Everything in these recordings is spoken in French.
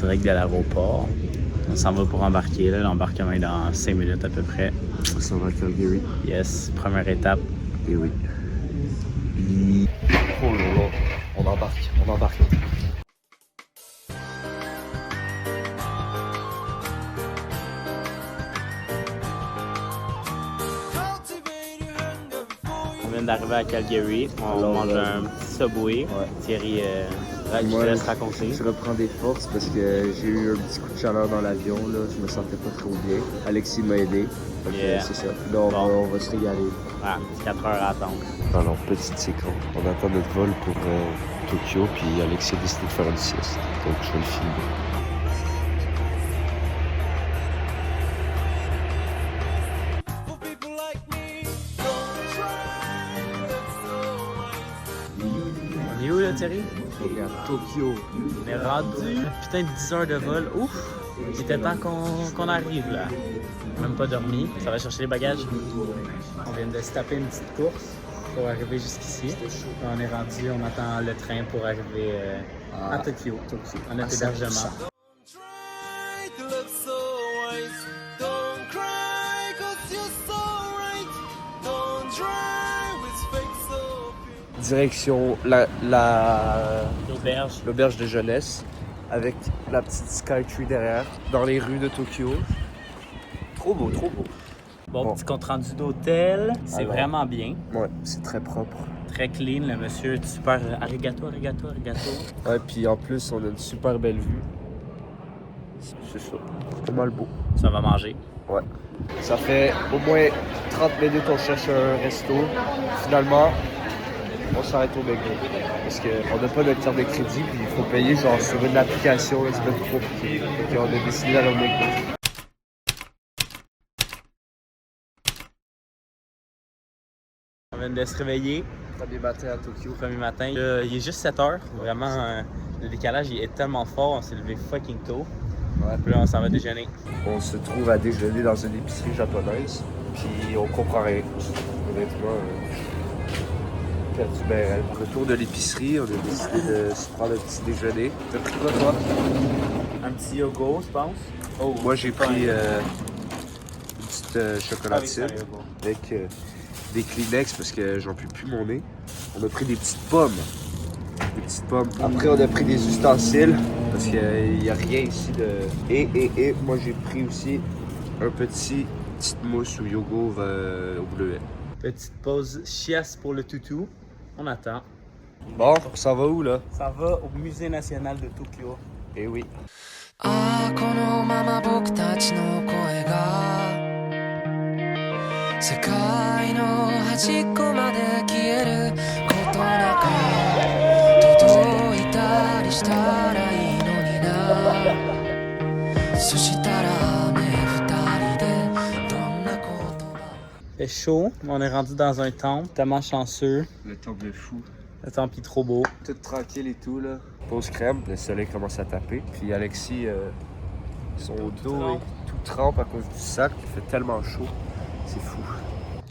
direct de l'aéroport. On s'en va pour embarquer. L'embarquement est dans 5 minutes à peu près. On s'en va à Calgary. Yes, première étape. Et oui. Oh là là, on embarque. On vient d'arriver à Calgary. On mange un petit Subway. Ouais. Thierry, je Moi, te laisse raconter. Je reprends des forces parce que j'ai eu un petit coup de chaleur dans l'avion. Je me sentais pas trop bien. Alexis m'a aidé. Yeah. C'est ça. Là, on va se régaler. Ah, 4 heures à attendre. Alors, petite séquence. On attend notre vol pour Tokyo, puis Alexis a décidé de faire une sieste. Donc, je vais le filmer. On est où là, Thierry? On est à Tokyo. On est rendu putain de 10 heures de vol. Ouf! Il était temps qu'on arrive là. Même pas dormi. Ça va chercher les bagages. On vient de se taper une petite course pour arriver jusqu'ici. On est rendu, on attend le train pour arriver à Tokyo. À notre hébergement. Direction l'auberge de jeunesse avec la petite Skytree derrière, dans les rues de Tokyo. Trop beau. Bon, petit compte rendu d'hôtel. C'est Alors, vraiment bien. Ouais, c'est très propre. Très clean. Le monsieur est super arigato. Ouais, puis en plus, on a une super belle vue. C'est ça. C'est pas mal beau. Ça va manger. Ouais. Ça fait au moins 30 minutes qu'on cherche un resto. Finalement, on s'arrête au McDo. Parce qu'on n'a pas notre carte de crédit, puis il faut payer genre sur une application, c'est pas trop compliqué. Donc on a décidé d'aller au McDo. On vient de se réveiller. Premier matin à Tokyo. Premier matin. Il est juste 7 heures. Vraiment, le décalage il est tellement fort. On s'est levé fucking tôt. Ouais. Puis là, on s'en va déjeuner. On se trouve à déjeuner dans une épicerie japonaise, puis on comprend rien. Honnêtement, perdu ben raide. Retour de l'épicerie, on a décidé de se prendre un petit déjeuner. T'as pris quoi, toi? Un petit yogourt, je pense. Oh, moi, j'ai pris une petite chocolatine avec des Kleenex parce que j'en peux plus mon nez. On a pris des petites pommes. Après, on a pris des ustensiles parce qu'il n'y a rien ici de... Et moi, j'ai pris aussi un petite mousse ou yogourt au bleuet. Petite pause chiasse pour le toutou. On attend. Bon, ça va où, là? Ça va au Musée national de Tokyo. Eh oui. ああこのまま僕たちの声が世界の端っこまで消えることなく届いたりしたらいいのになそしたらね二人でどんな言葉 Il fait chaud. On est rendu dans un temple. Tellement chanceux. Le temple de fou. Le temple est trop beau. Tout tranquille et tout, là. Pause crème, le soleil commence à taper. Puis Alexis, son dos est tout trempe à cause du sac. Il fait tellement chaud. C'est fou.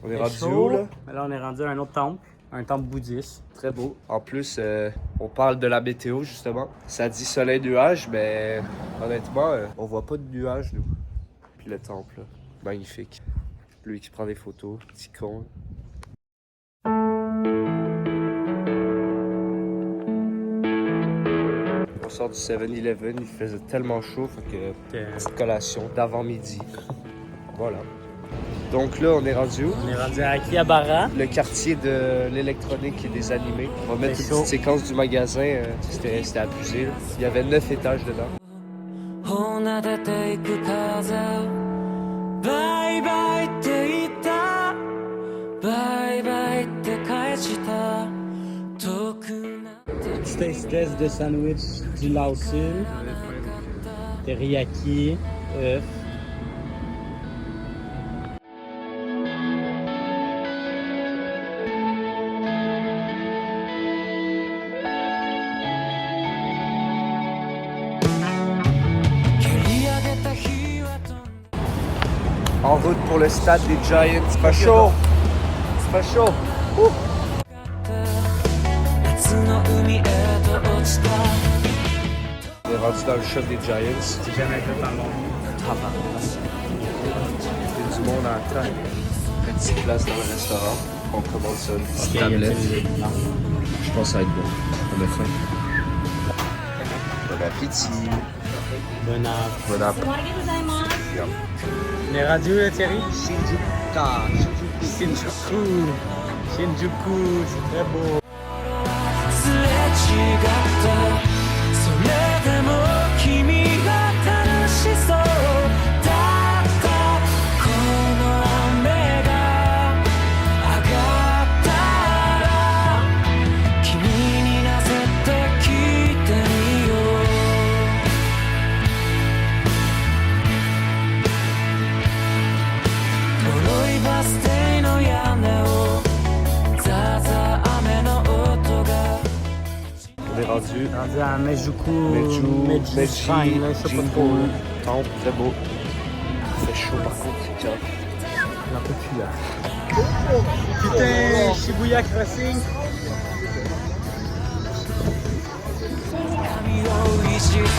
On est rendu où, là? Mais là, on est rendu à un autre temple. Un temple bouddhiste. Très beau. En plus, on parle de la météo, justement. Ça dit soleil-nuage, mais honnêtement, on voit pas de nuages, nous. Puis le temple, là. Magnifique. Lui qui prend des photos. Petit con. On sort du 7-Eleven, il faisait tellement chaud, fait que petite collation d'avant-midi. Voilà. Donc là, on est rendu où? On est rendu à Akihabara. Le quartier de l'électronique et des animés. On va mettre une petite séquence du magasin, c'était abusé. Là. Il y avait 9 étages dedans. 放てていく風バイバイって言ったバイバイって返した遠くなって Petite espèce de sandwich du Lao-Sul. Teriyaki, œuf. En route pour le stade des Giants. C'est pas chaud. C'est pas chaud. Ouh. 夏の海へと落ちた On est rendu dans le shop des Giants. J'ai jamais fait dans le monde. Il y a du monde en temps. Petite place dans le restaurant. On commande ça, une petite tablette. Je pense que ça va être bon. On a faim. Bon appétit. Bon app. Bon appétit. On est rendu là, Thierry? Shinjuku. Shinjuku, c'est très beau. すれ違ったそれでも君が楽しそうだったこの雨が上がったら君になぜって聞いてみよう脆いバス停の屋根をザーザー雨の音が On est rendu Rendu à Mejuku. Meju, Shrine, là, je sais pas trop. Là. Temple, très beau. Il fait chaud par contre, c'est calme. J'en peux plus là. Putain, Shibuya Crossing. 髪をいじった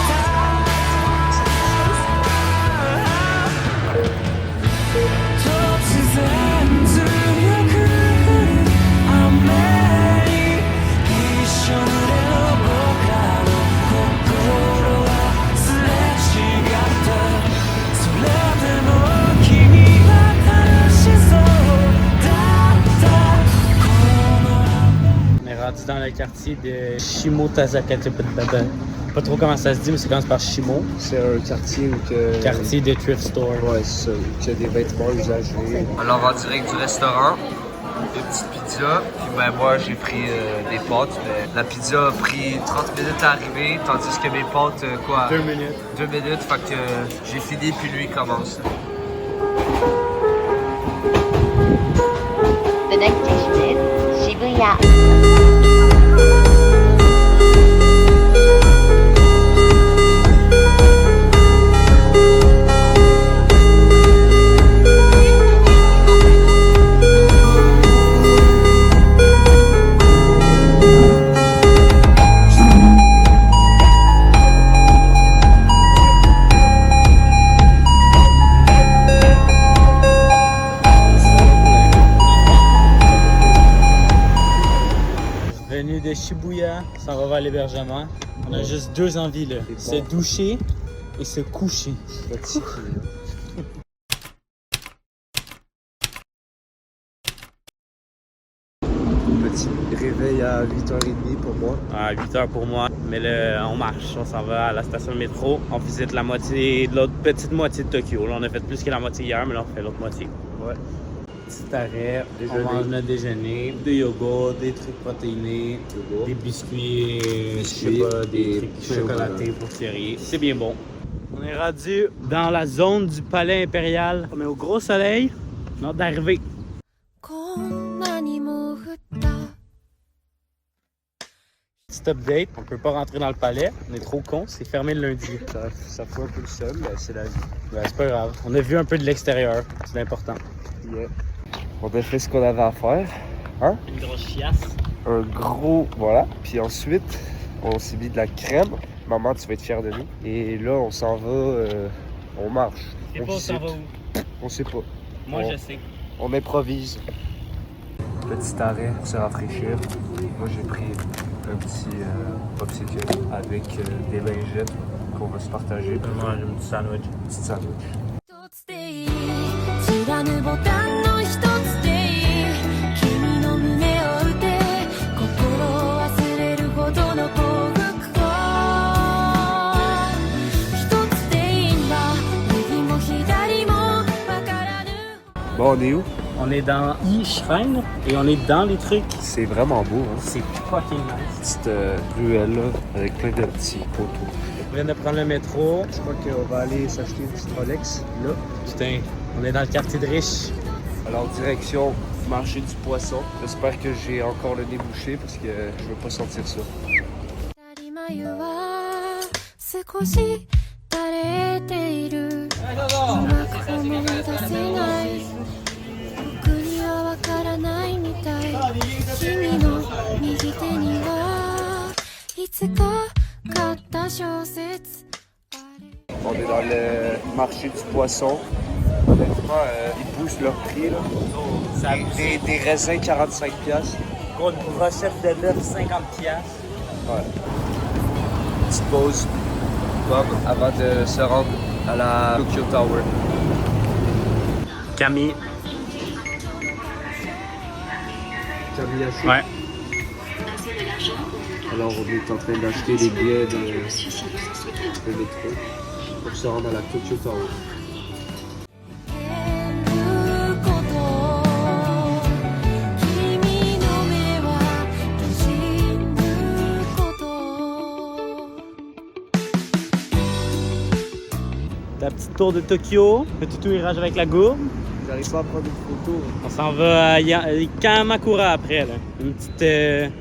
突然強く降る雨に一緒濡れの僕らの心はすれ違ったそれでも君は楽しそうだったこの On est rendu dans le quartier de Shimotazakate. Pas trop comment ça se dit, mais ça commence par Shimo. C'est un quartier où que... Quartier de thrift store. Ouais, c'est ça, où il y a des vêtements usagés. Alors en direct du restaurant, une petite pizza. Puis ben moi j'ai pris des pâtes. Mais la pizza a pris 30 minutes à arriver, tandis que mes pâtes, 2 minutes. 2 minutes, fait que j'ai fini puis lui commence. The next station is Shibuya. Venu de Shibuya, ça va vers l'hébergement. On a juste 2 envies là. Se doucher et se coucher. Fatigué. Petit réveil à 8h30 pour moi. À 8h pour moi. Mais là, on marche. On s'en va à la station de métro. On visite la moitié, l'autre petite moitié de Tokyo. Là, on a fait plus que la moitié hier, mais là, on fait l'autre moitié. Ouais. Petit arrêt, Déjeuner. on mange notre déjeuner, des yogourts, des trucs protéinés, Yogourt. des biscuits, je sais Biscuits pas, des et trucs pain au chocolatés pour Thierry. C'est bien bon. On est rendu dans la zone du palais impérial. On est au gros soleil. On a hâte d'arriver. こんなにも降った Petit update, on peut pas rentrer dans le palais. On est trop cons, c'est fermé le lundi. Ça fout un peu le seul, mais c'est la vie. Ben, c'est pas grave. On a vu un peu de l'extérieur. C'est important. Yeah. On a fait ce qu'on avait à faire. Hein? Une grosse chiasse. Un gros... Voilà. Puis ensuite, on s'est mis de la crème. Maman, tu vas être fière de nous. Et là, on s'en va... on marche. C'est On pas où ça visite. va où? On sait pas. Moi, On- je sais. On improvise. Petit arrêt pour se rafraîchir. Moi, j'ai pris un petit popsicle avec des lingettes qu'on va se partager. Moi, j'ai un petit sandwich. Petit sandwich. 一つでいい貫ボタンの一つでいい君の胸を打て心を忘れるほどの幸福を一つでいいんだ右も左もわからぬ Bon, on est où? On est dans E-Shrine et on est dans les trucs. C'est vraiment beau, hein? C'est fucking nice. Petite ruelle là, avec plein de petits poteaux. On vient de prendre le métro. Je crois qu'on va aller s'acheter une petite Rolex là. Putain, on est dans le quartier de riches. Alors, direction marché du poisson. J'espère que j'ai encore le nez bouché parce que je veux pas sentir ça. 当たり前は少し垂れている今ここも出せない僕にはわからないみたい君の右手にはいつか買った小説 On est dans le marché du poisson. Honnêtement, ils poussent leur prix. Là. Ça Des raisins 45$. Gros, une brochette de bœuf 50$. Ouais. Petite pause avant de se rendre à la Tokyo Tower. Camille. Camille a chaud. Ouais. Alors on est en train d'acheter des billets de métro pour se rendre à la Tokyo Tower. 君の目はにじむこと Ta petite tour de Tokyo, petit tourage avec la gourde. J'arrive pas à prendre une photo. On s'en va à Kamakura après, là. Une petite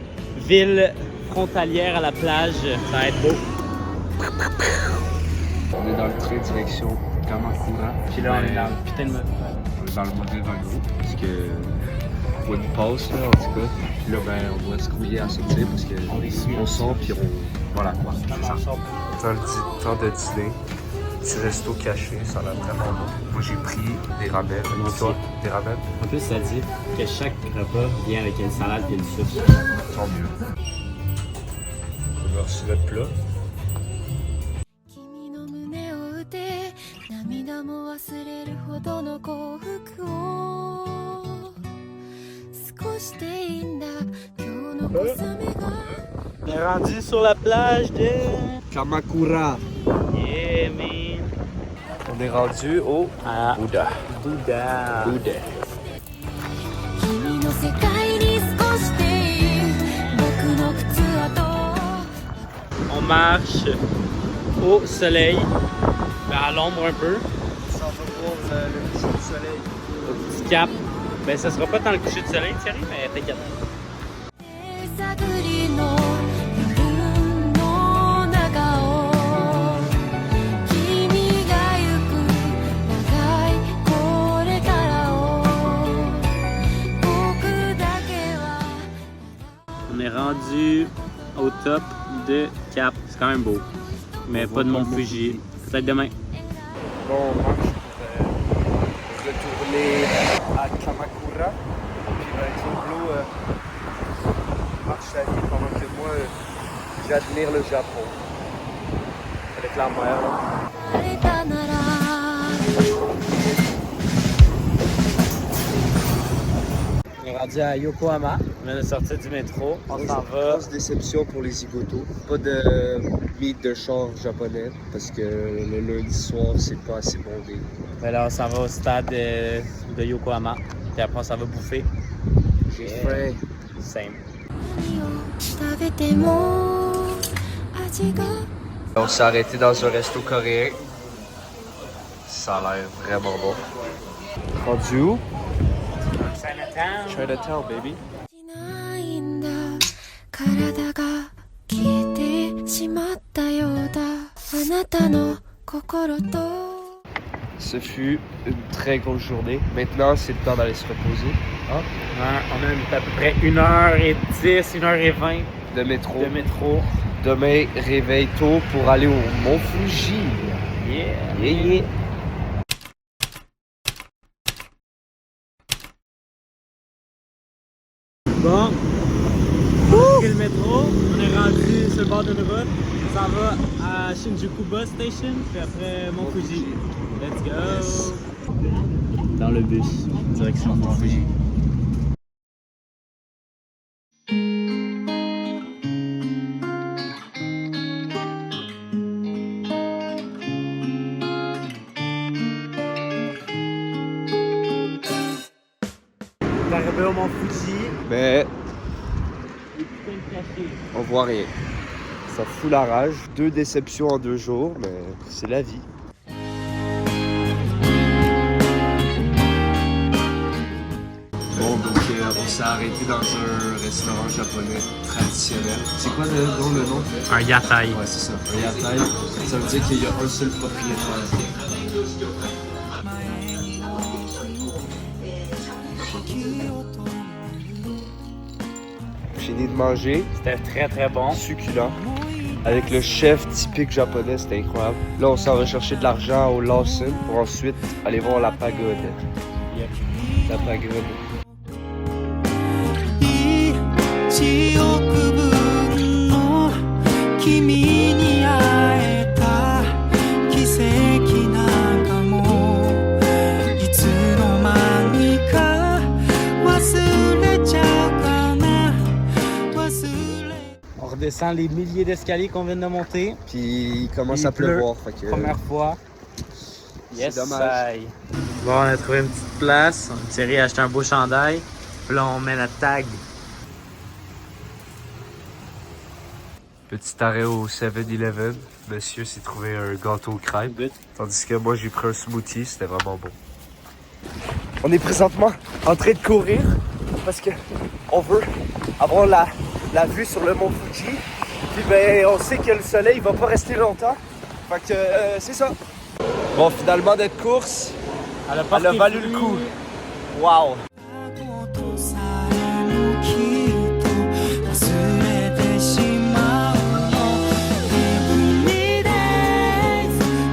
ville frontalière à la plage. Ça va être beau. On est dans le train direction Kamakura. Puis là, on est dans le putain de mode. On est dans le mauvais wagon parce que faut une pause là en tout cas. Puis là ben on doit se grouiller à sortir parce que on sort puis on voilà quoi. C'est ça. Temps de dîner. Petit resto caché, ça a l'air vraiment bon. Moi j'ai pris des ramen. Et toi, des ramen? En plus, ça dit que chaque repas vient avec une salade et une sauce. Tant mieux. On a reçu notre plat. 君の胸を打て涙も忘れるほどの幸福を少しでいいんだ今日の小雨が On est rendu sur la plage de... Kamakura. Yeah, man. On est rendu au Ah, Bouddha. Bouddha. Bouddha. 君の世界に少しでいい僕の靴跡 On marche au soleil, à l'ombre un peu, Ça va voir le coucher du soleil. au petit cap. Ben, ça sera pas dans le coucher de soleil, Thierry, mais t'inquiète. 手探りの夜の中を君が行く長いこれからを僕だけは On est rendu au top de Cap. C'est quand même beau. Mais pas de Mont Fuji. Peut-être demain. Bon, on marche pour retourner à Kamakura. Puis ben, Claude marche sa vie pendant que moi j'admire le Japon. Avec la mer. 晴れたなら On est rendu à Yokohama. On vient de sortir du métro. On s'en va. Grosse déception pour les zigotos. Pas de meet de char japonais parce que le lundi soir c'est pas assez bondé. Ben là, on s'en va au stade de Yokohama. Puis après, on s'en va bouffer. J'ai faim. Same. 何を食べても味が On s'est arrêté dans un resto coréen. Ça a l'air vraiment bon. Rendu où? Chinatown. Chinatown, baby. ないんだ体が消えてしまったようだあなたの心と Ce fut une très grosse journée. Maintenant, c'est le temps d'aller se reposer. Ouais, on a à peu près 1h10, 1h20 De métro. de métro. Demain, réveil tôt pour aller au Mont Fuji. Yeah. Yeah, yeah. Bon, on a pris le métro, on est rendu sur le bord d'une route, on s'en va à Shinjuku Bus Station, puis après Mont Fuji. Let's go! Yes. Dans le bus, direction Mont Fuji. On est arrivé au Mont Fuji. Mais Putain de café. on voit rien. Ça fout la rage. 2 déceptions en 2 jours, mais c'est la vie. Bon, donc on s'est arrêté dans un restaurant japonais traditionnel. C'est quoi le nom? Un yatai. Ouais, c'est ça. Un yatai. Ça veut dire qu'il y a un seul propriétaire. Fini de manger. C'était très très bon. Succulent. avec le chef typique japonais, c'était incroyable. Là, on s'en va chercher de l'argent au Lawson pour ensuite aller voir la pagode. Yep. La pagode. 1億分の君に会えた奇跡なんかもいつの間にか忘れちゃうかな忘れ On redescend les milliers d'escaliers qu'on vient de monter. Puis il commence Il à pleuvoir. pleut. Fait que, Première fois. Yes, dommage. aïe. Bon, on a trouvé une petite place. Thierry a acheté un beau chandail. Puis là, on met notre tag. Petit arrêt au 7-Eleven. Monsieur s'est trouvé un gâteau aux crêpes. Good. Tandis que moi, j'ai pris un smoothie. C'était vraiment bon. On est présentement en train de courir parce que on veut avoir la vue sur le mont Fuji. Puis ben, on sait que le soleil va pas rester longtemps. Fait que c'est ça. Bon, finalement, notre course, elle a valu le coup. Wow! ことさえもきっと忘れてしまうの Every day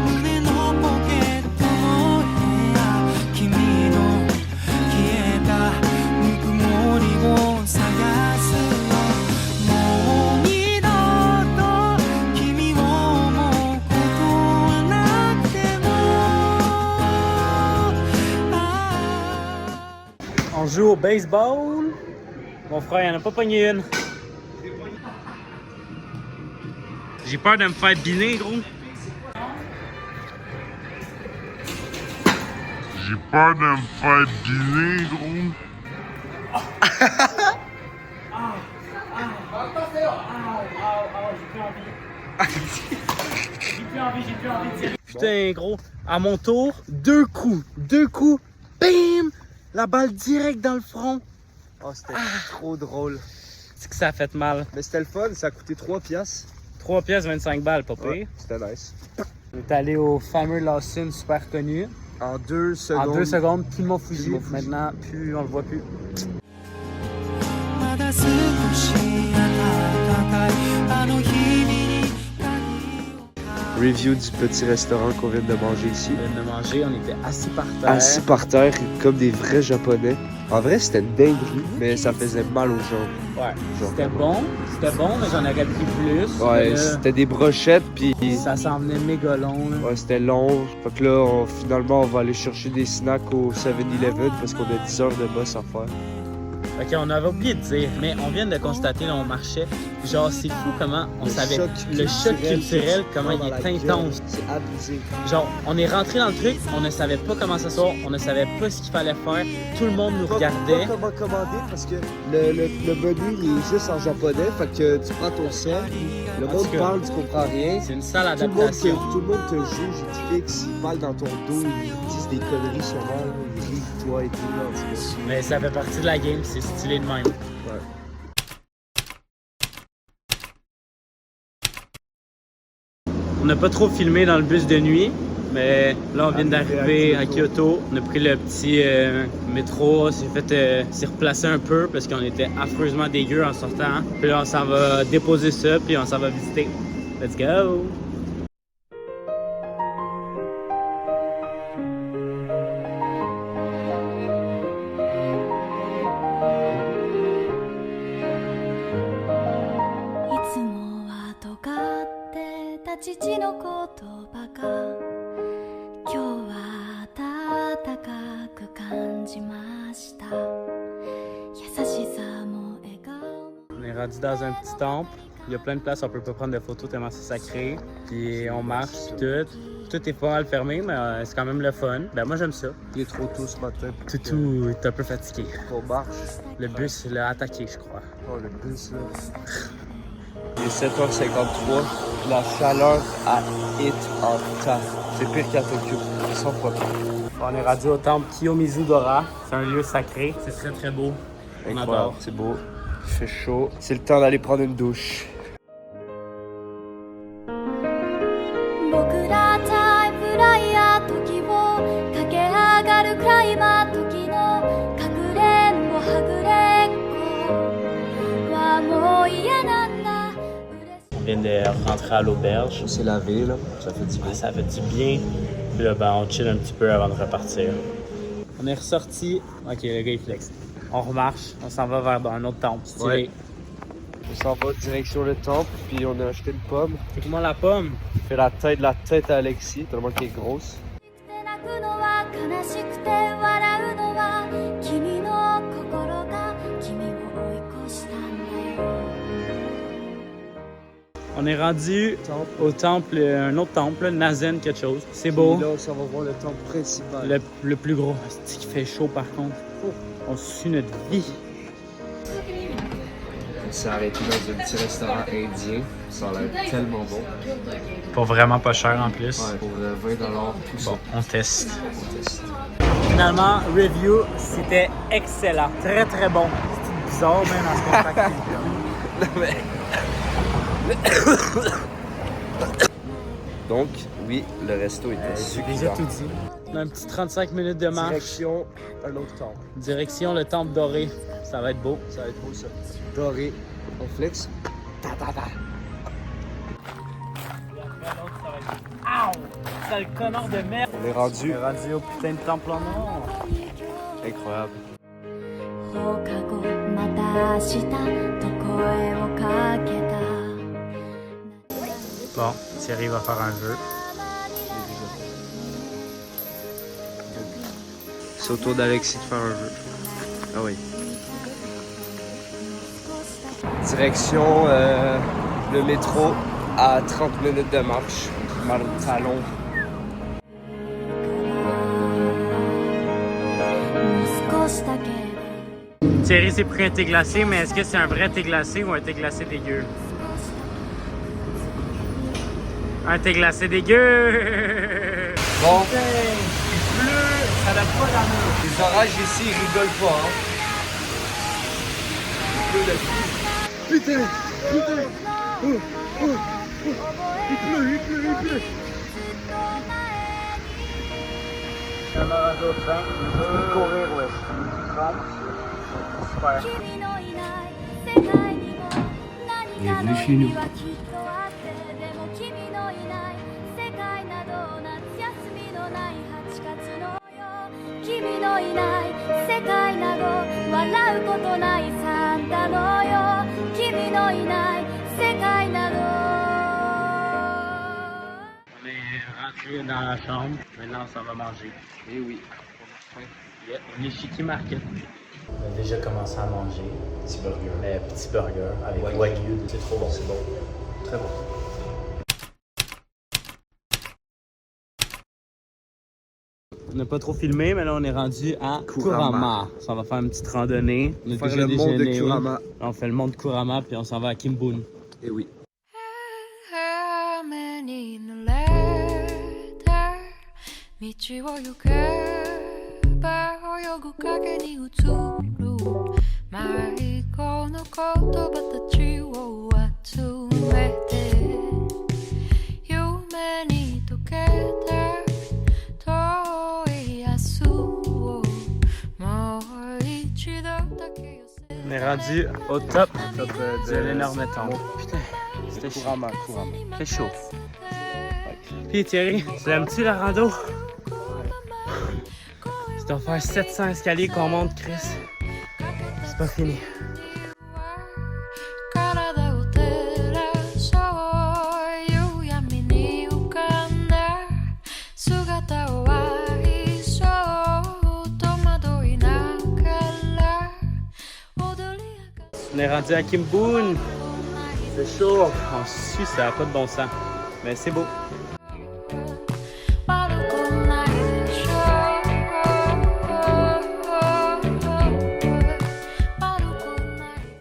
胸のポケットの部屋君の消えたぬくもりを探すのもう二度と君を思うことはなくてもOn joue au baseball. Mon frère, il en a pas pogné une. J'ai peur de me faire biner, gros. J'ai peur de me faire dîner, gros. Putain, gros, à mon tour, deux coups, bim! La balle direct dans le front. Oh, c'était trop drôle. C'est que ça a fait mal. Mais c'était le fun, ça a coûté 3 piastres. 3 pièces, 25 balles, pas pire. Ouais, c'était nice. On est allé au fameux Lawson super connu. En 2 secondes. En 2 secondes, plus le mont Fuji. Plus le mont Fuji. Maintenant, plus on le voit plus. まだ少し暖かいあの日々に鍵を Review du petit restaurant qu'on vient de manger ici. On vient de manger, on était assis par terre. Assis par terre, comme des vrais japonais. En vrai, c'était une dinguerie, mais ça faisait mal aux jambes. Ouais, Genre. c'était bon, mais j'en aurais pris plus. Ouais, Mais là, c'était des brochettes, puis ça s'en venait méga long. Là. ouais, c'était long. Fait que là, finalement, on va aller chercher des snacks au 7-Eleven parce qu'on a 10 heures de boss à faire. Ok, on avait oublié de dire, mais on vient de constater, là, on marchait. Genre, c'est fou comment on savait le choc culturel, comment il est intense. C'est abusé. Genre, on est rentré dans le truc, on ne savait pas comment ça sort, on ne savait pas ce qu'il fallait faire. Tout le monde nous regardait. Pas comment commander parce que le menu il est juste en japonais. Fait que tu prends ton sel, le monde que- parle, tu comprends rien. C'est une sale Tout le adaptation. monde te juge, ils te fixent, ils parlent dans ton dos, ils disent des conneries sur moi, ils rient de toi et tout. Là, en tout cas. Mais ça fait partie de la game, c'est stylé de même. Ouais. On n'a pas trop filmé dans le bus de nuit, mais là on vient d'arriver à Kyoto. On a pris le petit métro, s'est replacé un peu parce qu'on était affreusement dégueu en sortant. Puis là on s'en va déposer ça, puis on s'en va visiter. Let's go! On est rendu dans un petit temple. Il y a plein de places où on peut pas prendre de photos tellement c'est sacré. Puis on marche, puis tout. Tout est pas mal fermé, mais c'est quand même le fun. Ben moi j'aime ça. Il est trop tôt ce matin. Toutou est un peu fatigué. On marche. Le bus l'a attaqué, je crois. Oh, le bus là. Il est 7h53. La chaleur a hit en tas. C'est pire qu'à Tokyo. 100 fois pire. On est rendu au temple Kiyomizu-dora. C'est un lieu sacré. C'est très très beau. On Incroyable, adore. c'est beau. Il fait chaud. C'est le temps d'aller prendre une douche. 僕らタイプライヤー時を駆け上がるクライマー時のかくれんぼはぐれっこはもう嫌なんだ嬉しい vient de rentrer à l'auberge. On s'est lavé, là. Ça fait du bien. Ouais, ça fait du bien. Puis là, ben, on chill un petit peu avant de repartir. On est ressorti. Ok, le gars il flex. On remarche, on s'en va vers un autre temple. Stylé. Ouais. On s'en va direction le temple, puis on a acheté une pomme. C'est comment la pomme? On fait la tête à Alexis, tellement qu'elle est grosse. 泣くのは悲しくて笑うのは君の心が君を追い越したんだよ On est rendu au temple, un autre temple, Nazen quelque chose. C'est beau. Puis là, on s'en va voir le temple principal. Le plus gros. C'est qu'il fait chaud par contre. On suit notre vie. On s'est arrêté dans un petit restaurant indien. Ça a l'air tellement bon. Pour vraiment pas cher en plus. Ouais, pour 20 $, tout ça. Bon, on teste. On teste. Finalement, review, c'était excellent. Très très bon. C'était bizarre même en ce contact. Donc, oui, le resto était J'ai déjà succulent. tout dit. On a un petit 35 minutes de marche. Direction un autre temple. Direction le temple doré. Ça va être beau. Ça va être beau, ça. Doré. On flex. Ow! C'est le connard de merde. On est rendu. On est rendu au putain de temple en or. Incroyable. 放課後また明日と声をかけた Bon, Thierry va faire un jeu. C'est au tour d'Alexis de faire un jeu. Ah oui. Direction le métro à 30 minutes de marche. Talon. Thierry s'est pris un thé glacé, mais est-ce que c'est un vrai thé glacé ou un thé glacé dégueu? Un thé glacé dégueu! Bon, Il pleut, ça n'a pas d'amour. les orages ici, ils rigolent pas, hein. Courir, ouais. Super. 君のいない世界にも何かの意味はきっとあってでも君のいない世界など夏休みのない8月のよ君のいない世界など笑うことないサンタのよ君のいない世界など On est rentré dans la chambre. Maintenant, ça va manger. Eh oui. Yeah, on est chez Key Market. On a déjà commencé à manger. Petit burger. Petit burger avec wagyu. C'est trop bon. C'est bon. Très bon. On n'a pas trop filmé, mais là on est rendu à Kurama. Ça va faire une petite randonnée. On a Faire déjà le monde de déjeuné. Kurama. Là, on fait le monde de Kurama puis on s'en va à Kimbun. Eh oui. 雨に濡れて道を行けば泳ぐ影に映る迷子の言葉たちを集めて夢に溶けて遠い明日をもう一度だけ寄せ On est rendu au top Top de l'énorme temple. Putain, c'était Kurama. Fait chaud. Puis Thierry, tu l'aimes-tu la rando? Tu dois faire 700 escaliers qu'on monte, Chris. C'est pas fini. 体を照らそう夕闇に浮かんだ姿を愛そう戸惑いながら踊り明か On est rendu à Kimbun. C'est chaud. On suit, ça n'a pas de bon sens. Mais c'est beau. 悪くないでしょ悪くない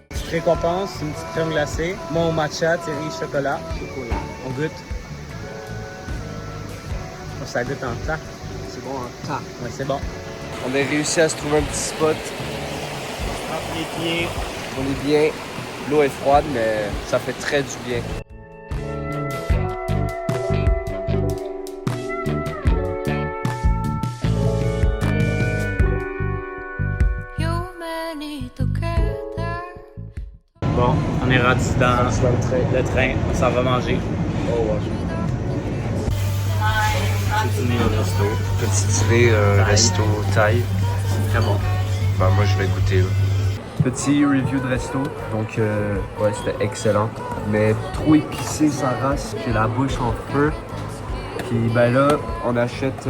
Petite récompense, une petite crème glacée. Moi au matcha, Thierry chocolat. On goûte. Oh, ça goûte en tas. C'est bon, hein? Ouais, c'est bon. On a réussi à se trouver un petit spot. Entre les pieds. On est bien. L'eau est froide, mais ça fait très du bien. Bon, on est rendu dans le train. On s'en va manger. Oh, ouais. Petit dîner au resto. Petit dîner, resto thaï. Très bon. Ben, moi, je vais goûter. Là. Petit review de resto. Donc, ouais, c'était excellent. Mais trop épicé, ça race. J'ai la bouche en feu. Puis, ben là, on achète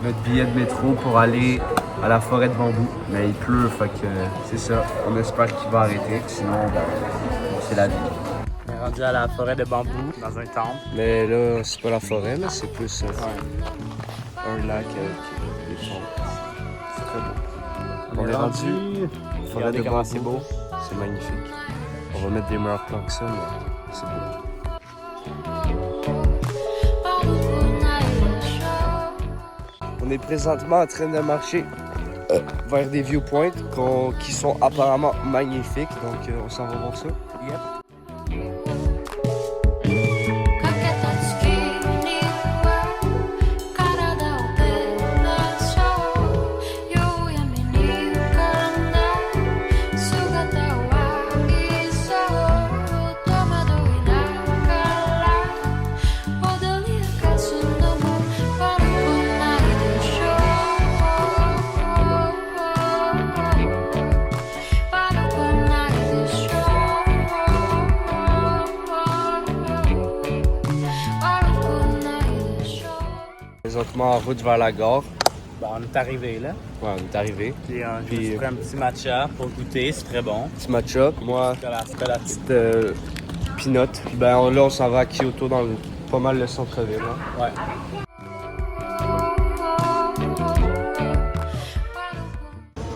notre billet de métro pour aller à la forêt de bambou. Mais il pleut, fait que c'est ça. On espère qu'il va arrêter. Sinon, ben, c'est la vie. On est rendu à la forêt de bambou, dans un temple. Mais là, c'est pas la forêt, là. C'est plus un lac avec des champs. C'est très beau. On est rendu. Regardez comment c'est beau. C'est magnifique. On va mettre des meilleurs plans que ça, mais c'est beau. On est présentement en train de marcher vers des viewpoints qui sont apparemment magnifiques, donc on s'en va voir ça. Yep. かけた月には体を照らそう夕闇に浮かんだ姿を愛そう戸惑いながら踊り明かすのも悪くないでしょう悪くないでしょう Présentement en route vers la gare. Bon, on est arrivé là. Ouais, on est arrivé. Puis je me suis pris un petit matcha pour goûter, c'est très bon. Petit matcha. Moi, Chocolat. petite peanut. Puis ben là, on s'en va à Kyoto dans pas mal le centre-ville. Hein. Ouais.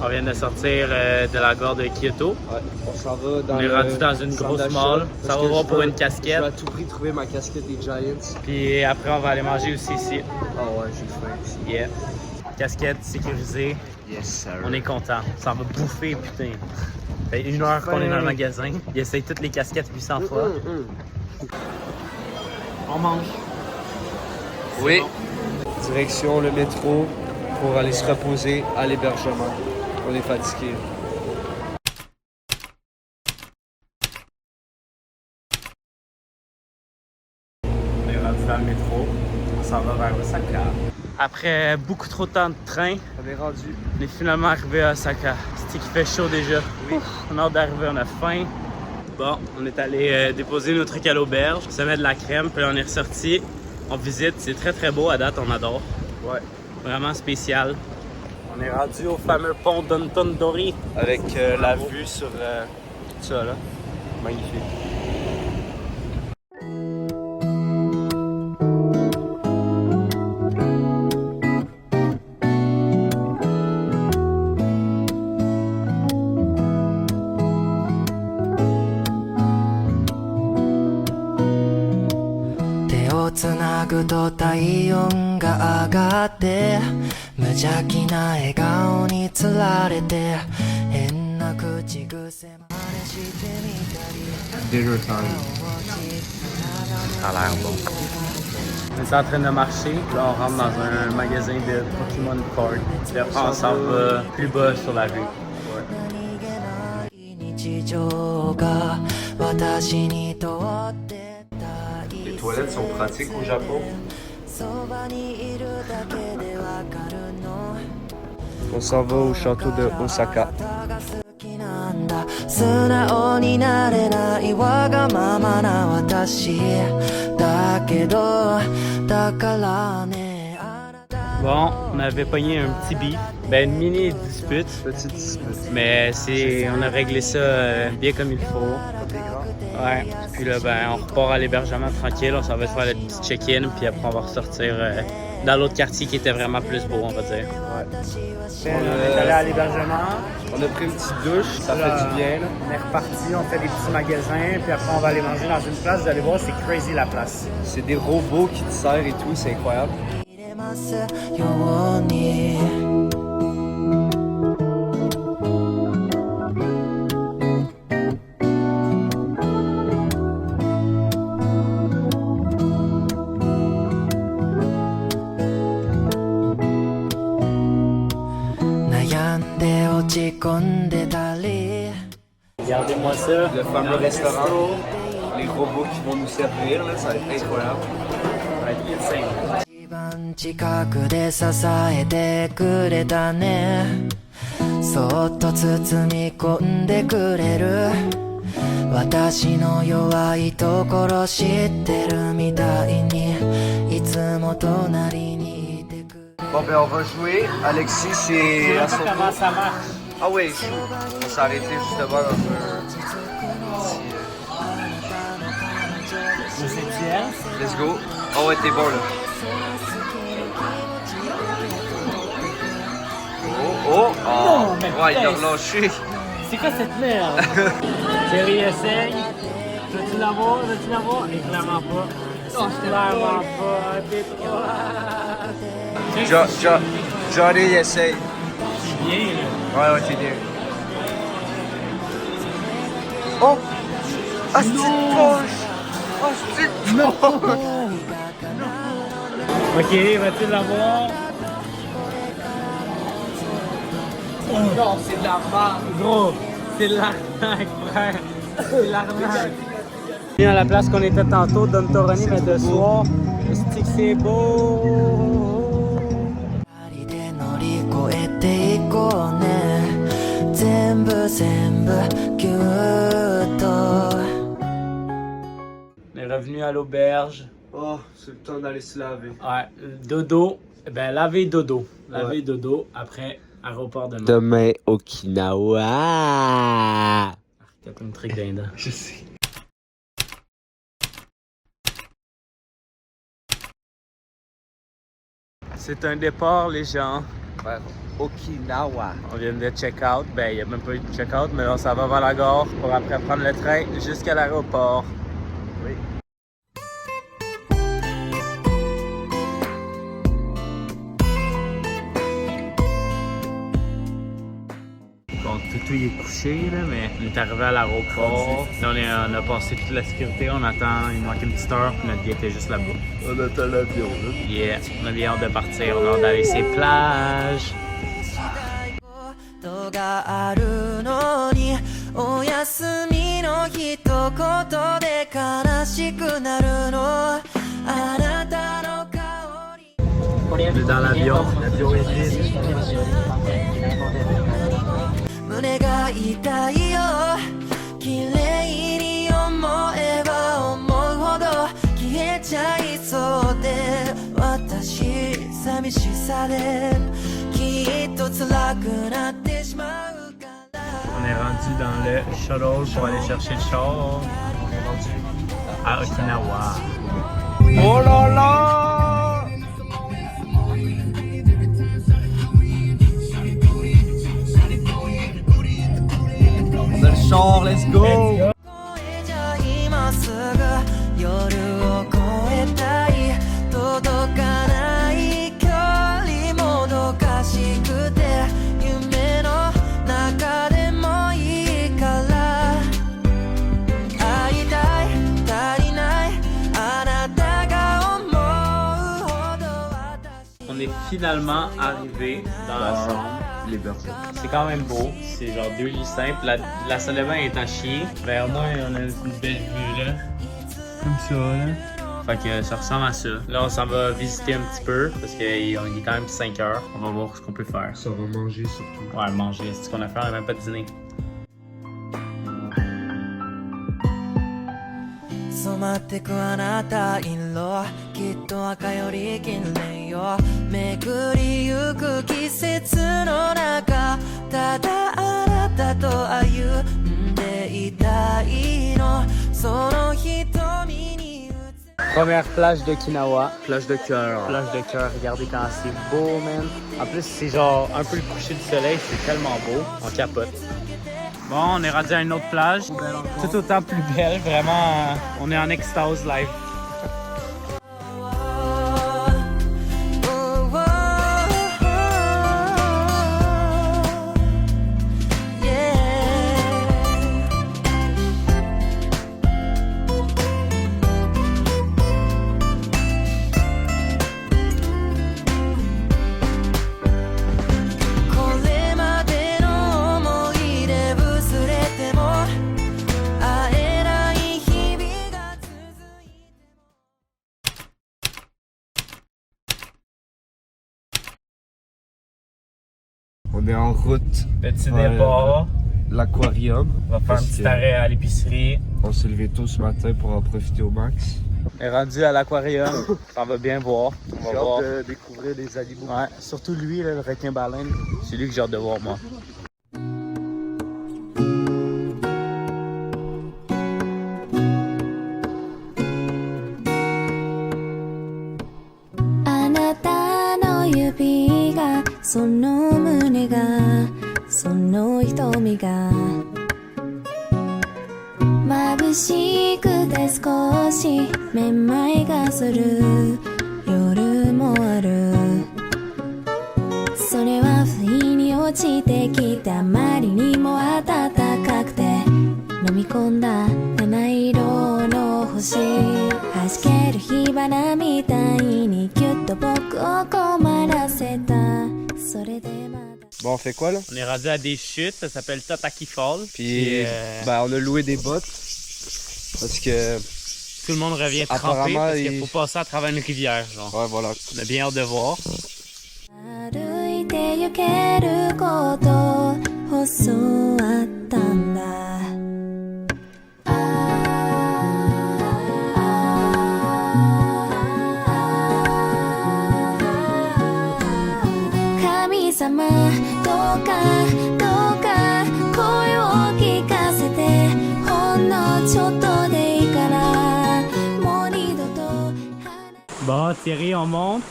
On vient de sortir de la gare de Kyoto. Ouais, on s'en va dans On est rendu dans une centre grosse d'achat, mall. parce Ça va que voir je pour veux- une casquette. Je vais à tout prix trouver ma casquette des Giants. Puis après, on va aller manger aussi ici. Ah ouais, j'ai faim ici. Yeah. Casquette sécurisée. Yes, sir. On est content. Ça en va bouffer, putain. Ça fait 1 heure qu'on est dans le magasin. Il essaye toutes les casquettes 800 fois. On mange. Oui. Direction le métro pour aller se reposer à l'hébergement. On est fatigué. On est rendu dans le métro. On s'en va vers Osaka. Après beaucoup trop de temps de train, On est rendu. on est finalement arrivé à Osaka. C'est qu'il fait chaud déjà. Oui. On a hâte d'arriver, on a faim. Bon, on est allé déposer nos trucs à l'auberge, se mettre de la crème, puis là, on est ressorti. On visite, c'est très très beau à date, on adore. Ouais. Vraiment spécial. On est rendu au fameux pont d'Antondori. Avec la vue sur ça là. Magnifique.手をつなぐと体温が上がって無邪気な笑顔につられて変な口癖真似してみたり Dinner time. Ça a l'air bon. On est en train de marcher, là on rentre dans un magasin de Pokémon Card. Puis après on s'en va plus bas sur la rue. 何気ない日常が私にとって大切 Les toilettes sont pratiques au Japon. そばにいるだけでわかるの On s'en va au château de Osaka. が好きなんだ素直になれないわがままな私だけどだからねあなた Bon, on avait pogné un petit beef, ben une mini dispute, Petite dispute. mais on a réglé ça bien comme il faut. Ouais, puis là ben on repart à l'hébergement tranquille, on s'en va faire le petit check-in, puis après on va ressortir dans l'autre quartier qui était vraiment plus beau, on va dire. On est allé à l'hébergement, On a pris une petite douche, ça fait du bien là. on est reparti, on fait des petits magasins, puis après on va aller manger dans une place, vous allez voir, c'est crazy la place. C'est des robots qui te servent et tout, c'est incroyable. 入れますように 悩んで落ち込んでたり Regardez-moi ça. Le fameux restaurant, les robots qui vont nous servir, là, ça va être incroyable. Ça va être insane. 一番近くで支えてくれたねそっと包み込んでくれる私の弱いところ知ってるみたいにいつも隣にいてくれる Bon, ben, on va jouer. Alexis, Je c'est sais à pas son comment tour. ça marche. Ah oui, on s'est arrêté justement dans un petit... Je sais qui elle. Let's go. Oh ouais, t'es bon là. Oh, Non, mais ouais, il a putain, relâché. C'est quoi cette merde? Thierry essaye. Veux-tu l'avoir? Veux-tu l'avoir? Et clairement pas. Oh, clairement pas. T'es trop... Johnny essaye. C'est bien, là. Ouais, t'es bien. Oh! Ah, c'est une poche! Ah, c'est une poche! Ok, vas-tu l'avoir? Non, c'est de la merde! Gros, c'est de l'arnaque, frère. C'est de l'arnaque. Viens à la place qu'on était tantôt, Don Toroni, mais de soir. C'est que c'est beau. 二人で乗り越えていこうね全部ぎゅっと On est revenu à l'auberge. Oh, c'est le temps d'aller se laver. Ouais, dodo. Ben, laver dodo. Laver Ouais. dodo après aéroport demain. Demain, Okinawa! T'as pas une trick d'Inde. Je sais. C'est un départ, les gens. Ouais, Okinawa. On vient de check-out. Ben, il n'y a même pas eu de check-out, mais on s'en va vers la gare pour après prendre le train jusqu'à l'aéroport. Oui. Bon, Toutou il est couché, là, mais on est arrivé à l'aéroport. Là, on a passé toute la sécurité, on attend, il manque une petite heure, puis notre billet était juste là-bas. On attend l'avion, là. Yeah, on a bien hâte de partir, on a hâte d'aller ces plages. ことがあるのにお休みの一言で悲しくなるのあなたの香り On est dans l'avion, l'avion est vide. 胸が痛いよ綺麗に思えば思うほど消えちゃいそうで私寂しさできっと辛くなってしまうから On est rendu dans le shuttle pour aller chercher le char. On est rendu à Okinawa. Oh là là! On a le char, let's go! 越えちゃ今すぐ夜を越えたい届かない距離もどかしくて夢の中でもいいから会いたい足りないあなたが思うほど私 On est finalement arrivé dans la chambre. Les bergers. C'est quand même beau, c'est genre 2 lits simples. La salle de bain est à chier. Ben au moins on a une belle vue là. Comme ça là. Fait que ça ressemble à ça. Là on s'en va visiter un petit peu parce qu'il est quand même 5 heures. On va voir ce qu'on peut faire. Ça va manger surtout. Ouais, manger, c'est ce qu'on a fait, on n'a même pas dîné. 染まってくあなた色きっと赤より金蓮よ巡りゆく季節の中ただあなたと歩んでいたいのその瞳に映る Première plage d'Okinawa. Plage de cœur. Plage de cœur, regardez quand c'est beau, man. En plus, c'est genre un peu le coucher du soleil, c'est tellement beau. On capote. Bon, on est rendu à une autre plage. Tout autant plus belle, vraiment. On est en extase live. On est en route. Petit Ouais. départ. L'aquarium. On va faire un Parce petit que arrêt à l'épicerie. On s'est levé tôt ce matin pour en profiter au max. On est rendu à l'aquarium. On va bien voir. On J'ai va voir. hâte de découvrir les animaux. Ouais, surtout lui, là, le requin-baleine. C'est lui que j'ai hâte de voir, moi. Bon, on fait quoi là? On est rendu à des chutes, ça s'appelle Tataki Fall. Puis, ben, on a loué des bottes. Parce que, tout le monde revient trempé apparemment, parce qu'il faut passer à travers une rivière, genre. ouais, voilà. On a bien hâte de voir. 歩いて行けることを教わったんだ神様どうかどうか声を聞かせてほんのちょっとでいいからもう二度と Bon, Thierry, on monte.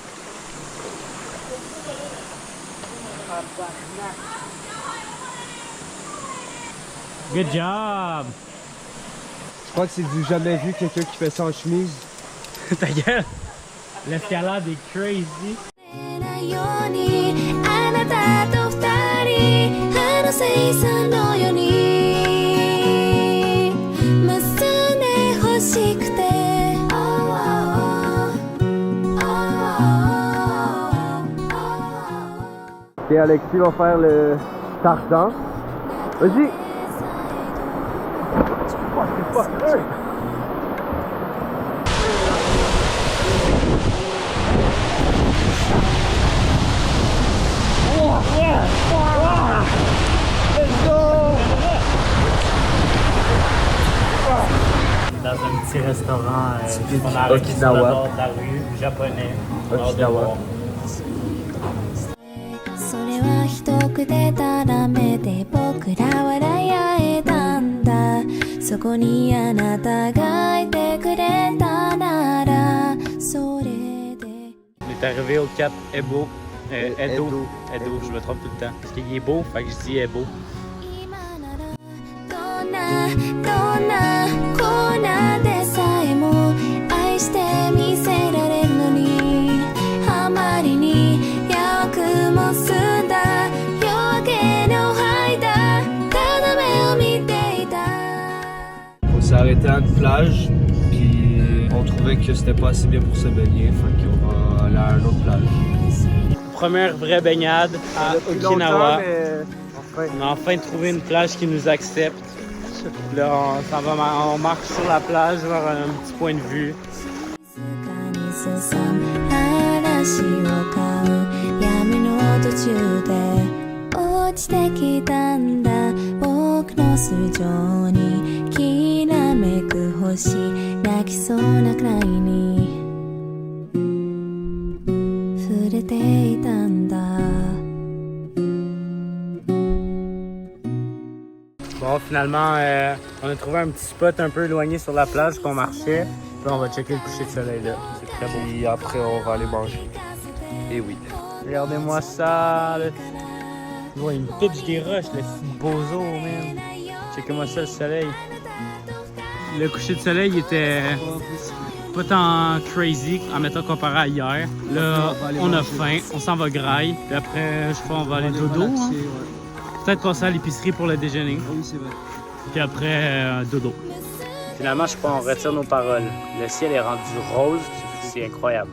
Good job! Je crois que c'est du jamais vu quelqu'un qui fait ça en chemise. Ta gueule! L'escalade est crazy. ないようにあなたと二人話せさんのように結んで欲しくて Ok, Alexis va faire le Tarzan. Vas-y! Dans un petit restaurant on a arrêté sur le bord de la rue, japonais. On a hâte de voir. それは一口でたらめて僕ら笑い合えたんだそこにあなたがいてくれたならそれで On est arrivé au cap Edo. Edo, je me trompe tout le temps. Parce qu'il est beau, fait que je dis Ebo. 今ならどんなコーナーでさえも愛してみせられるのにあまりによくも澄んだ夜明けの間ただ目を見ていた On s'est arrêté à une plage, puis on trouvait que c'était pas assez bien pour se baigner, fait qu'on va aller à une autre plage. Première vraie baignade à Okinawa. Enfin. On a enfin trouvé une plage qui nous accepte. Là, on marche sur la plage vers un petit point de vue. 静かに進む嵐を飼う闇の途中で落ちてきたんだ僕の水上にきらめく星泣きそうなくらいに触れていたんだ Bon, finalement, on a trouvé un petit spot un peu éloigné sur la plage qu'on marchait. Puis on va checker le coucher de soleil là. C'est très beau. Puis après, on va aller manger. Et oui. Regardez-moi ça. Là. Oh, il me pitch des roches, le petit bozo, man. Checkez-moi ça, le soleil. Le coucher de soleil il était pas tant crazy en mettant comparé à hier. Là, on a faim, on s'en va graille. Puis après, je crois qu'on va aller dodo. Hein? Peut-être passer à l'épicerie pour le déjeuner. Oui, c'est vrai. Puis après, dodo. Finalement, je crois qu'on retire nos paroles. Le ciel est rendu rose, c'est incroyable.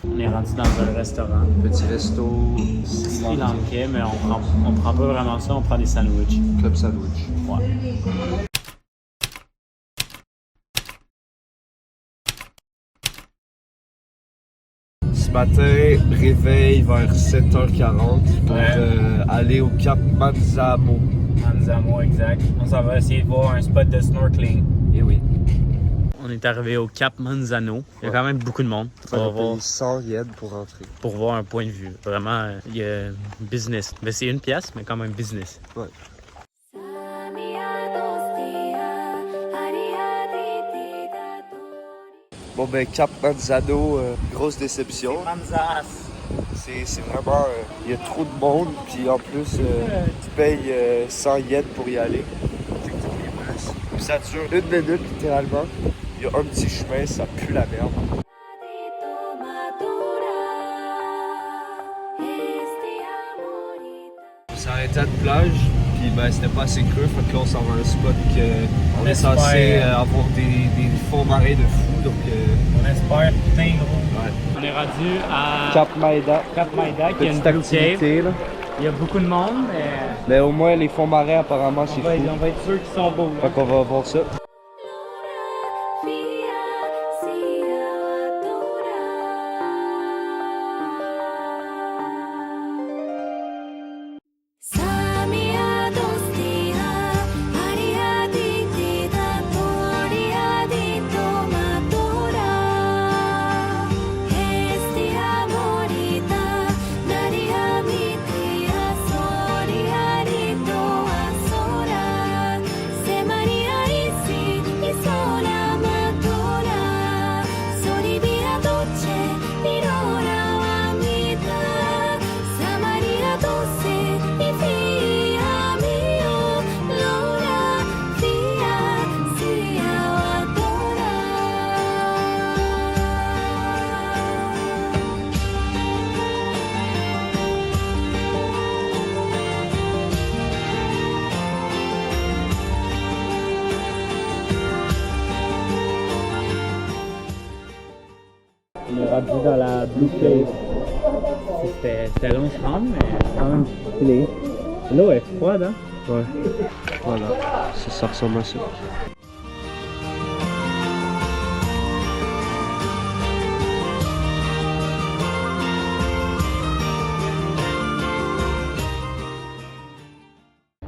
On est rendu dans un restaurant. Petit resto Sri Lankais, mais on prend pas vraiment ça, on prend des sandwichs. club sandwich. Ouais. Ce matin, réveil vers 7h40 pour aller au Cap Manzamo. Manzamo, exact. On s'en va essayer de voir un spot de snorkeling. Eh oui. On est arrivé au Cap Manzano. Il y a quand même beaucoup de monde. On va payer 100 yens pour rentrer. Pour voir un point de vue. Vraiment, il y a business. Mais c'est une pièce, mais quand même business. Ouais. Bon ben Cap Manzano, grosse déception. Manzas. C'est vraiment, il y a trop de monde, puis en plus tu payes 100 yens pour y aller. Puis ça dure 1 minute littéralement. Il y a un petit chemin, ça pue la merde. On s'est arrêté à une plage, puis ben c'était pas assez creux, fait que là on s'en va à un spot qu'on est censé avoir des fonds marins de fou, donc... On espère putain gros. Ouais. On est rendu à Cap Maïda. Cap Maïda, qui est une Petite blue cave. activité là. Il y a beaucoup de monde, mais Mais au moins les fonds marins apparemment c'est on va fou. être sûr qu'ils sont beaux. Fait qu'on va voir ça. On est rendu dans la Blue Cave. C'était long à se rendre, mais quand même stylé. L'eau est froide, hein? Ouais. Voilà. Ça ressemble à ça.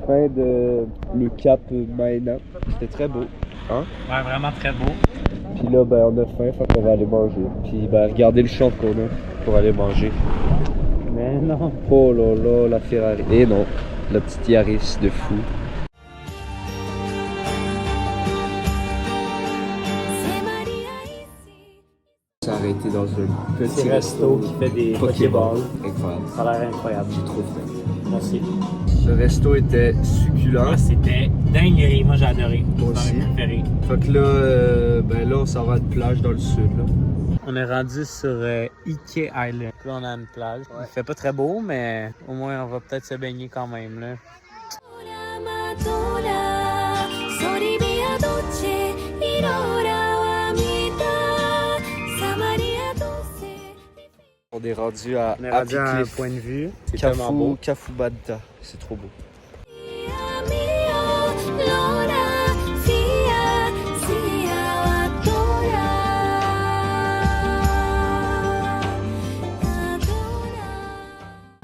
Fin de le Cap Maïna. C'était très beau. Hein? Ouais, vraiment très beau. Puis là, ben, on a faim, fait qu'on va aller manger. Puis, ben, regardez le champ qu'on a pour aller manger. Mais non. Oh là là, la Ferrari. Et non, la petite Yaris de fou. On s'est arrêté dans un petit resto qui fait des pokéballs. Incroyable. Ça a l'air incroyable. J'ai trop faim. Moi aussi. Le resto était succulent. Moi, c'était dinguerie. Moi, j'ai adoré. Moi C'est aussi. mes préférés. Fait que là, ben là, on s'en va à une plage dans le sud. Là. On est rendu sur Ike Island. Là, on a une plage. Il fait pas très beau, mais au moins, on va peut-être se baigner quand même. Là. On est rendu à On est rendu à un Apicliffe. point de vue. C'est tellement beau. Kafubanta. C'est trop beau.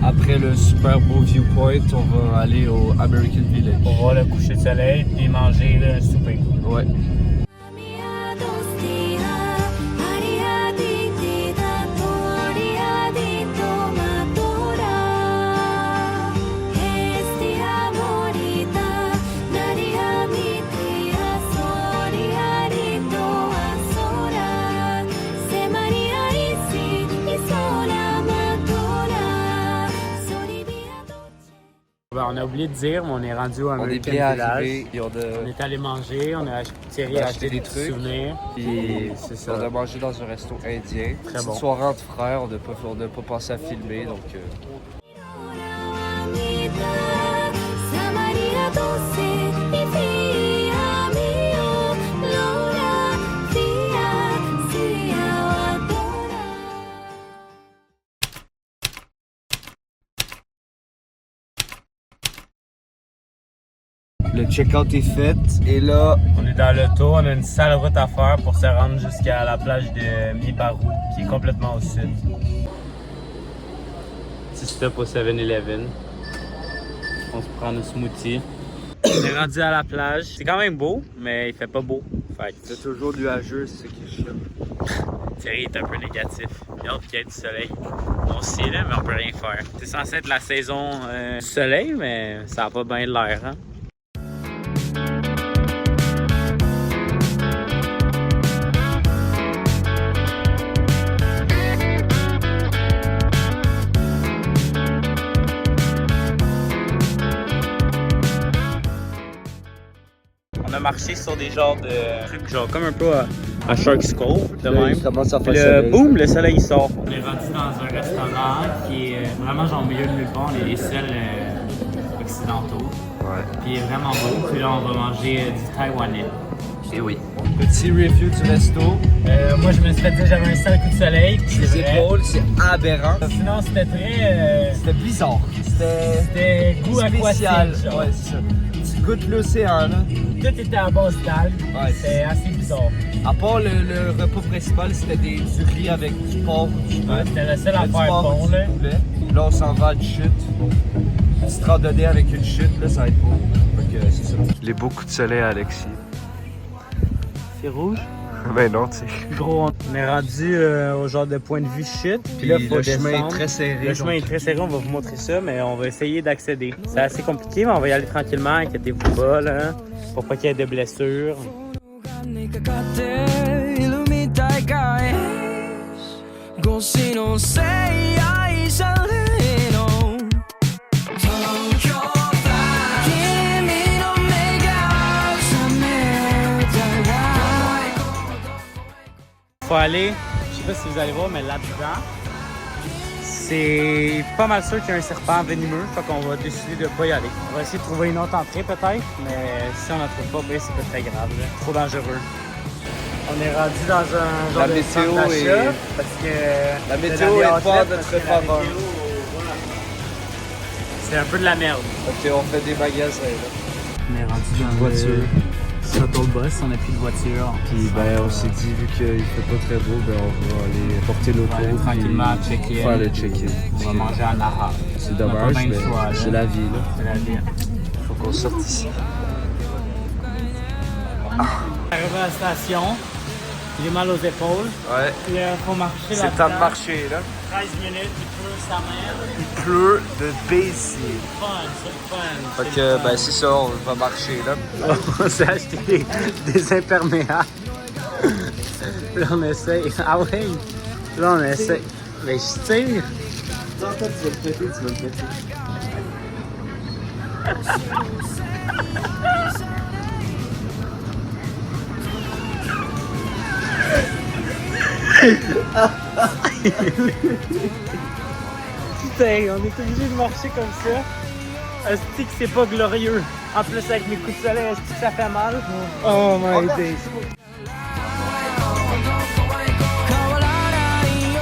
Après le super beau viewpoint, on va aller au American Village. Pour voir le coucher de soleil et manger le souper. Ouais. Ben, on a oublié de dire, mais on est rendu au On est American bien Village. arrivé. Et On est allé manger, on a Thierry a acheté des trucs. souvenirs. Puis c'est ça. On a mangé dans un resto indien. Très Petite bon. soirée entre frères, on n'a pas pensé à filmer, donc... le check-out est fait. Et là, On est dans l'auto, on a une sale route à faire pour se rendre jusqu'à la plage de Mibaru, qui est complètement au sud. Petit stop au 7-Eleven. On se prend un smoothie. On est rendu à la plage. C'est quand même beau, mais il fait pas beau. Fait que c'est toujours nuageux, c'est ce qui est chiant. Thierry est un peu négatif. Il a hâte qu'il y ait du soleil. On sait là, mais on peut rien faire. C'est censé être la saison du soleil, mais ça a pas bien de l'air, hein? On a marché sur des genres de trucs, genre comme un peu à Shark's Cove, de même. Puis boum, le soleil il sort. On est rendu dans un restaurant qui est vraiment genre au milieu de nulle part, les sels occidentaux. Ouais. Puis il est vraiment beau. Puis là, on va manger du taïwanais. Et oui. Petit review du resto. Moi, je me suis fait dire que j'avais un sale coup de soleil. Les épaules, c'est aberrant. Sinon, c'était très. C'était bizarre. C'était goût spécial. aquatique. Genre. Ouais, c'est ça. Tu goûtes l'océan, là. Tout était à base d'algues. Ouais, C'était assez bizarre. À part le repas principal, c'était du riz avec du porc, du Ouais, c'était le seul à du faire porc, bon, du là. poulet. Là, on s'en va à une chute. Une petite randonnée avec une chute, là, ça va être beau. Donc, c'est ça. Les beaux coups de soleil à Alexis. C'est rouge? Ben non, tu sais. Gros, on est rendu au genre de point de vue chute. Puis là, faut le descendre. chemin est très serré. Le chemin est très serré, on va vous montrer ça, mais on va essayer d'accéder. C'est assez compliqué, mais on va y aller tranquillement, inquiétez-vous pas, là, pour pas qu'il y ait de blessures. にかかっているみたいかい越しのせい愛されの東京だ君の目が覚めたら Faut aller, je sais pas si vous allez voir, mais là-dedans, c'est pas mal sûr qu'il y a un serpent venimeux, fait qu'on va décider de pas y aller. On va essayer de trouver une autre entrée peut-être, mais si on n'en trouve pas, ben, c'est pas très grave, là. Trop dangereux. On est rendu dans un genre La de météo centre d'achat, est- parce que La de météo est pas en parce notre que la faveur. météo, voilà. C'est un peu de la merde. Ok, on fait des magasins, là. On est rendu dans Une voiture. shuttle bus, on n'a plus de voiture. Puis, ben, on s'est dit, vu qu'il fait pas très beau, ben, on va aller porter l'auto. On va aller tranquillement puis check-in. faire le check-in. On va manger à Naha. C'est On a dommage, pas bien mais le choix, là. c'est la vie, là. C'est la vie. Faut qu'on sorte ici. Arrivé à la station, j'ai mal aux épaules. Ouais. Puis il faut marcher là. C'est temps de marcher, là. 13 minutes, il pleut sa mère. Il pleut de baiser. Fun, c'est fun. Fait que, ben, c'est ça, on va marcher, là. On s'est acheté des imperméables. Là, on essaye. Ah ouais? Là, on essaye. Mais je tire. Non, toi, tu vas le péter, tu vas le péter. Putain, on est obligé de marcher comme ça. Est-ce que c'est pas glorieux? En plus, avec mes coups de soleil, est-ce que ça fait mal? Oh my days. 変わらないよ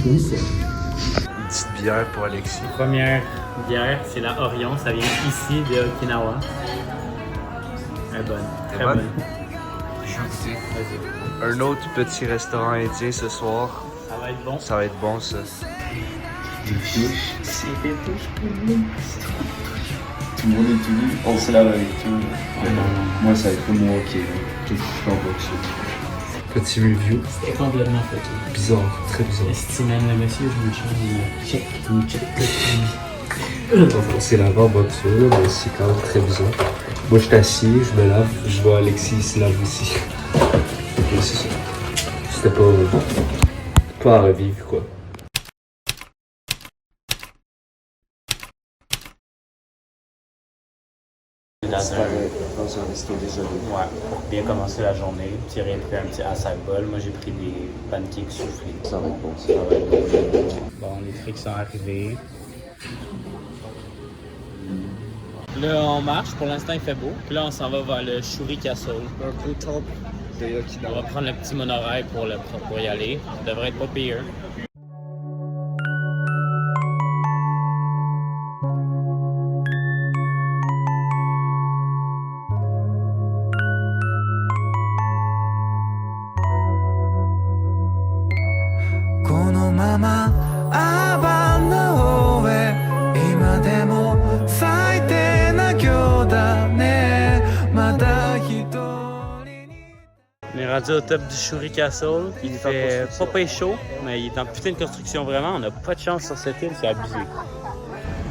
Une petite bière pour Alexis. Première bière, c'est la Orion. Ça vient ici de Okinawa. Elle est bonne. Très bonne? bonne. Je vais goûter. Vas-y. Un autre petit restaurant indien ce soir. Ça va être bon. Ça va être bon, ça. Tout le monde est tout nu, on se lave avec tout. Moi, ça va être comme moi, ok. Je suis en boxe. Petit review. C'était complètement fait. Bizarre, très bizarre. Estimant le monsieur, je me change. Check, C'est la barbe en dessous, là, mais c'est quand même très bizarre. Moi, je suis assis, je me lave, je vois Alexis se lave aussi. Et c'est ça. C'était pas à revivre, quoi. Dans un resto déjeuner. Ouais, pour bien commencer la journée. Thierry a pris un petit acai bol. Moi, j'ai pris des pancakes soufflés. Ça va être bon. Ça va être bon. Bon, les trucs sont arrivés. Là, on marche. Pour l'instant, il fait beau. Puis là, on s'en va vers le Shuri Castle. Un gros temple de On va Okinawa. prendre le petit monorail pour y aller. Ça devrait être pas pire. On est rendu au top du Shuri Castle. Il fait pas chaud, mais il est en putain de construction vraiment. On n'a pas de chance sur cette île, c'est abusé.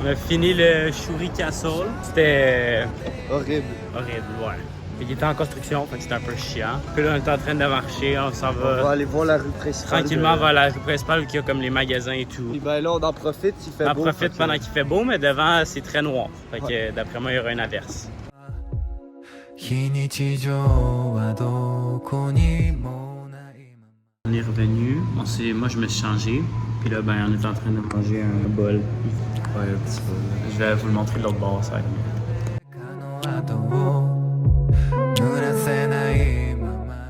On a fini le Shuri Castle. C'était Horrible. horrible, ouais. Il était en construction, fait que c'était un peu chiant. Puis là, on est en train de marcher, on s'en On va va aller voir la rue principale. tranquillement vers la rue principale où il y a comme les magasins et tout. Et ben là, on en profite, il fait On en beau. profite pendant qu'il fait beau, mais devant, c'est très noir. Fait que d'après moi, il y aura une averse. 非日常はどこにもないまま On est revenu, moi je me suis changé, puis là ben on est en train de manger un bol. Ouais, un petit peu. Je vais vous le montrer de l'autre bord, ça va être mieux. の後を濡らせないまま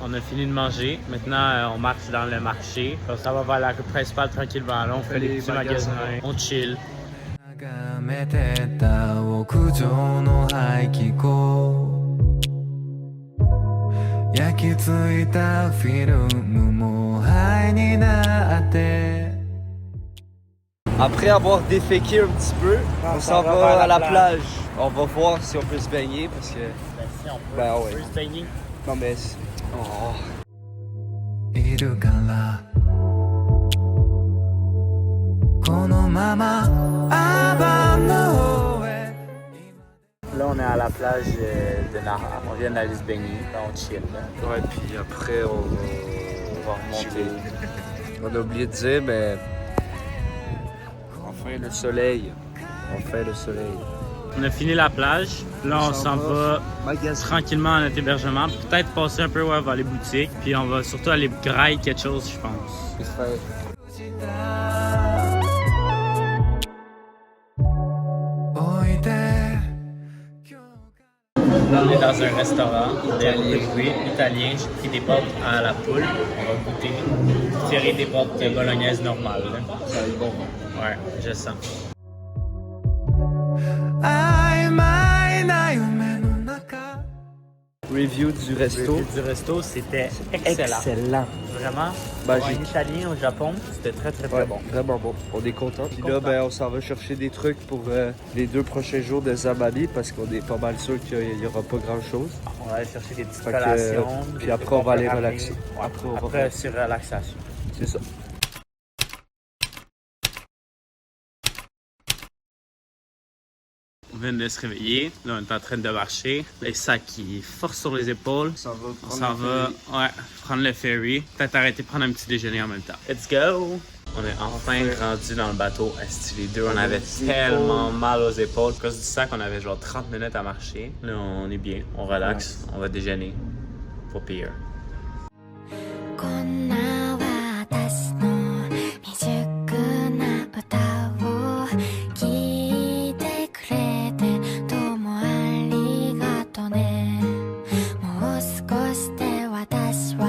On a fini de manger, maintenant on marche dans le marché, ça va vers la rue principale tranquillement, là on fait les petits magasins, on chill. 眺めてた屋上の排気口焼き付いたフィルムも灰になって Après avoir déféqué un petit peu, on s'en va va vers à la la plage. On va voir si on peut se baigner parce que. Ben si on peut, Ben on ouais. peut se baigner. Non mais. Oh. いるからこのままアバンの方へ Là on est à la plage de Nara, on vient d'aller se baigner, là on chill. Là. Ouais, puis après, on On va remonter. On a oublié de dire, mais. Enfin le soleil. Enfin le soleil. On a fini la plage, là on s'en va Magasin. tranquillement à notre hébergement, peut-être passer un peu ouais, vers les boutiques, puis on va surtout aller grailler quelque chose, je pense. Là, on est dans un restaurant italien. J'ai pris des pâtes à la poule. On va goûter. Tirer des pâtes bolognaises normales. Là. Ça va être bon. Ouais, je sens. 曖昧な夢の中 Review du resto. Du resto, c'était excellent. Excellent. Vraiment, Magique. pour un italien au Japon, c'était très très Ouais, bon. vraiment bon. On est content. Puis là, Content. ben, on s'en va chercher des trucs pour les 2 prochains jours de Zamali parce qu'on est pas mal sûr qu'il n'y aura pas grand chose. On va aller chercher des petites Fait que, collations. puis des après, trucs on va aller qu'on peut ramener. relaxer. Ouais, Après, on va après relaxer. c'est relaxation. C'est ça. On vient de se réveiller. Là, on est en train de marcher. Les sacs qui forcent sur les épaules. On s'en va prendre le ferry. Peut-être arrêter de prendre un petit déjeuner en même temps. Let's go! On est enfin rendu dans le bateau. Esti, les deux, on avait tellement mal aux épaules. À cause du sac, on avait genre 30 minutes à marcher. Là, on est bien. On relaxe. On va déjeuner. Pas pire. こんな私の未熟な歌を聞いてくれてどうもありがとねもう少しで私は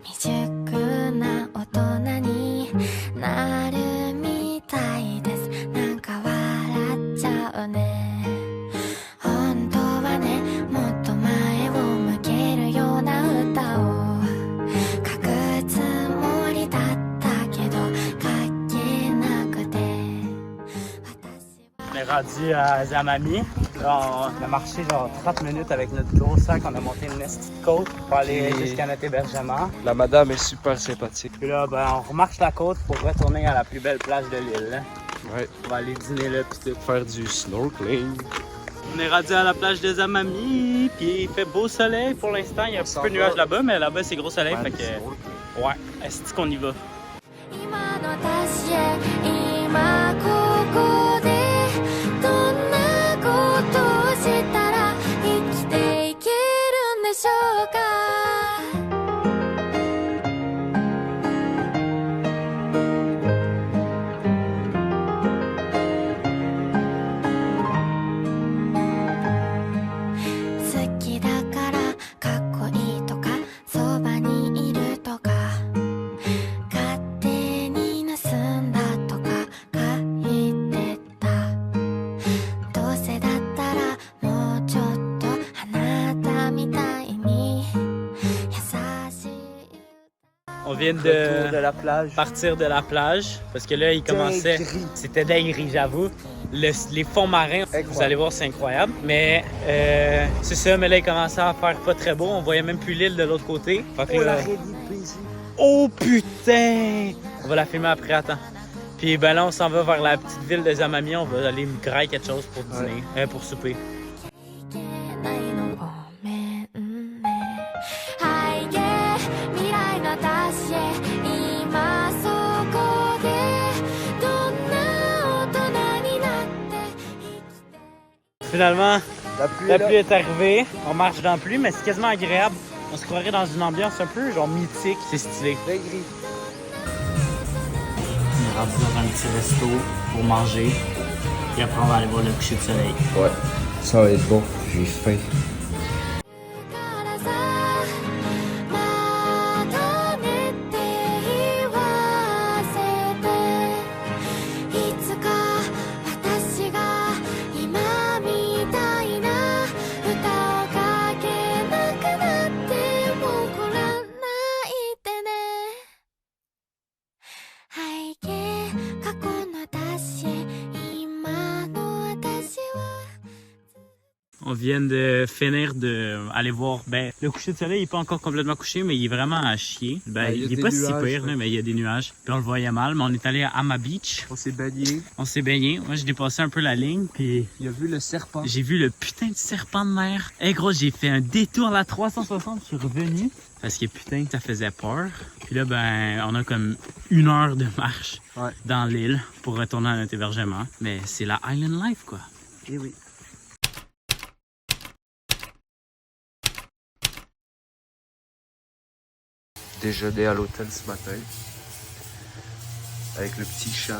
未熟な大人になるみたいですなんか笑っちゃうね本当はねもっと前を向けるような歌を書くつもりだったけど書けなくて On est rendu à Zamami. Là, on a marché genre 30 minutes avec notre gros sac. On a monté une petite côte pour aller Et- jusqu'à notre hébergement. La madame est super sympathique. Puis là, ben, on remarche la côte pour retourner à la plus belle plage de l'île. Hein. Ouais. On va aller dîner là puis tout. Faire du snorkeling. On est rendu à la plage de Zamami. Puis il fait beau soleil pour l'instant. Il y a un petit peu de nuages là-bas, mais là-bas c'est gros soleil. Fait que, ouais, est-ce qu'on y va? 今の私へ今ここでどんなことをしたら生きていけるんでしょうか On vient de la plage. partir de la plage parce que là, il commençait. C'était dingue, j'avoue. Les fonds marins, vous allez voir, c'est incroyable. Mais c'est ça, mais là, il commençait à faire pas très beau. On voyait même plus l'île de l'autre côté. Fait que là... Oh putain! On va la filmer après, attends. Puis ben là, on s'en va vers la petite ville de Zamami. On va aller grailler quelque chose pour dîner, pour souper. ごめんね背景未来の私へ今そこでどんな大人になって生きて Finalement, La pluie est arrivée. On marche dans la pluie, mais c'est quasiment agréable. On se croirait dans une ambiance un peu genre mythique. C'est stylé. On est rendu dans un petit resto pour manger. Puis après, on va aller voir le coucher de soleil. Ouais, ça va être bon. J'ai faim. からさまたねって言わせていつか私が今みたいな歌をかけなくなっても怒らないでね背景過去の私今の私は On vient de finir d'aller voir. Ben, le coucher de soleil, il n'est pas encore complètement couché, mais il est vraiment à chier. Ben, il est pas si pire, là, mais il y a des nuages. Puis on le voyait mal, mais on est allé à Ama Beach. On s'est baigné. On s'est baigné. Moi, j'ai dépassé un peu la ligne, puis Il a vu le serpent. j'ai vu le putain de serpent de mer. Hey gros, j'ai fait un détour à la 360, je suis revenu. Parce que putain, ça faisait peur. Puis là, ben, on a comme 1 heure de marche dans l'île pour retourner à notre hébergement. Mais c'est la Island Life, quoi. Eh oui. Déjeuner à l'hôtel ce matin. Avec le petit chat.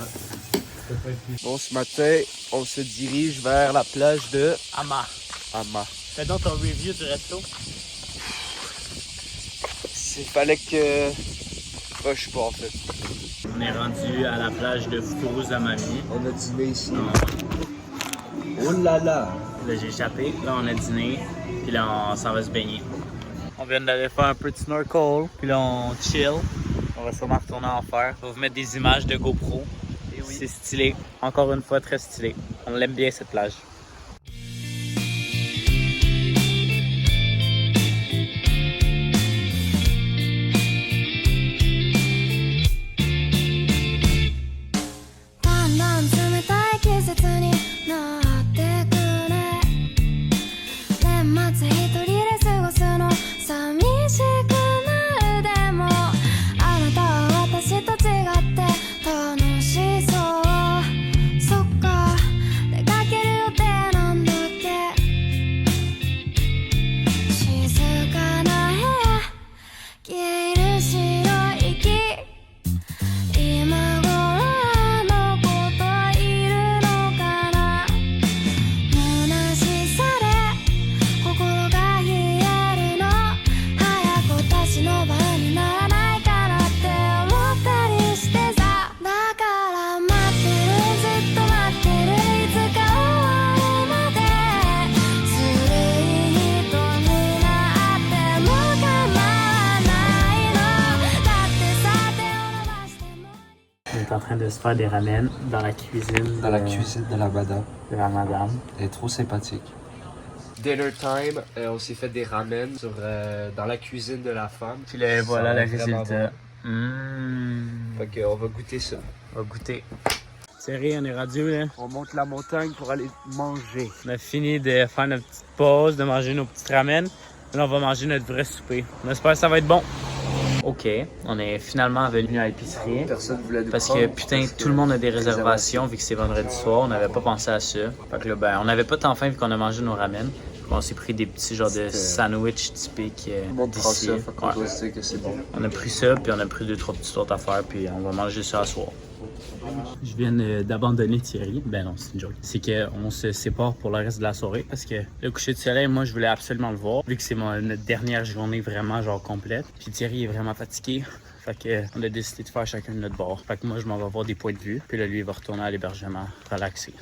Bon, ce matin, on se dirige vers la plage de Ama. Ama. Fais donc ton review du resto. Il fallait que... je sais pas en fait. On est rendu à la plage de Fukuru Zamami. On a dîné ici. Oh là là! Là, j'ai échappé. Là, on a dîné. Puis là, on s'en va se baigner. On vient d'aller faire un peu de snorkel. Puis là, on chill. On va sûrement retourner en faire. On va vous mettre des images de GoPro. C'est stylé. Encore une fois, très stylé. On l'aime bien, cette plage. En train de se faire des ramen dans la cuisine. Dans la cuisine de la madame. De la madame. Elle est trop sympathique. Dinner time, on s'est fait des ramen dans la cuisine de la femme. Puis là, voilà le résultat. Fait qu'on va goûter ça. On va goûter. Thierry, on est rendu là. On monte la montagne pour aller manger. On a fini de faire notre petite pause, de manger nos petites ramen. Là, on va manger notre vrai souper. On espère que ça va être bon. Ok, on est finalement venu à l'épicerie. Personne voulait nous parce prendre, que putain, tout le monde a des réservations vu que c'est vendredi soir. On n'avait pas pensé à ça. Fait que là, ben, on n'avait pas tant faim vu qu'on a mangé nos ramen. On s'est pris des petits genres de sandwich typiques d'ici. Ça, fait qu'on doit se dire que c'est bon. On a pris ça, puis on a pris 2-3 petites autres affaires, puis on va manger ça à soir. Je viens d'abandonner Thierry. Ben non, c'est une joke. C'est qu'on se sépare pour le reste de la soirée parce que le coucher de soleil, moi, je voulais absolument le voir vu que c'est notre dernière journée vraiment genre complète. Puis Thierry est vraiment fatigué. Fait que on a décidé de faire chacun de notre bord. Fait que moi, je m'en vais voir des points de vue. Puis là, lui, il va retourner à l'hébergement, relaxer.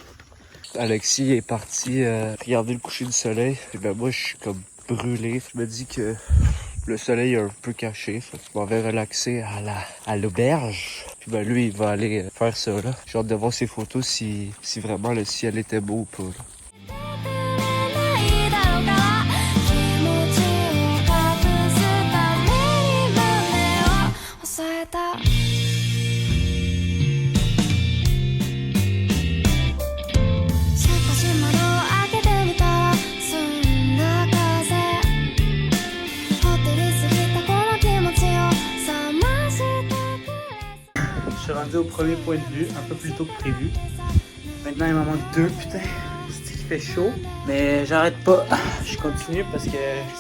Alexis est parti regarder le coucher du soleil. Et ben moi, je suis comme brûlé. Je me dis que Le soleil est un peu caché, fait que je m'en vais relaxer à l'auberge. Puis ben lui, il va aller faire ça là. J'ai hâte de voir ses photos si vraiment le ciel était beau ou pas là. ないだろうか気持ちを隠すために胸を抑えた少し窓を開けてみたら澄んだ風ほてりすぎたこの気持ちを冷ましてくれ Je suis rendu au premier point de vue, un peu plus tôt que prévu. Maintenant, il m'en manque 2, putain. C'est qu'il fait chaud. Mais j'arrête pas. Je continue parce que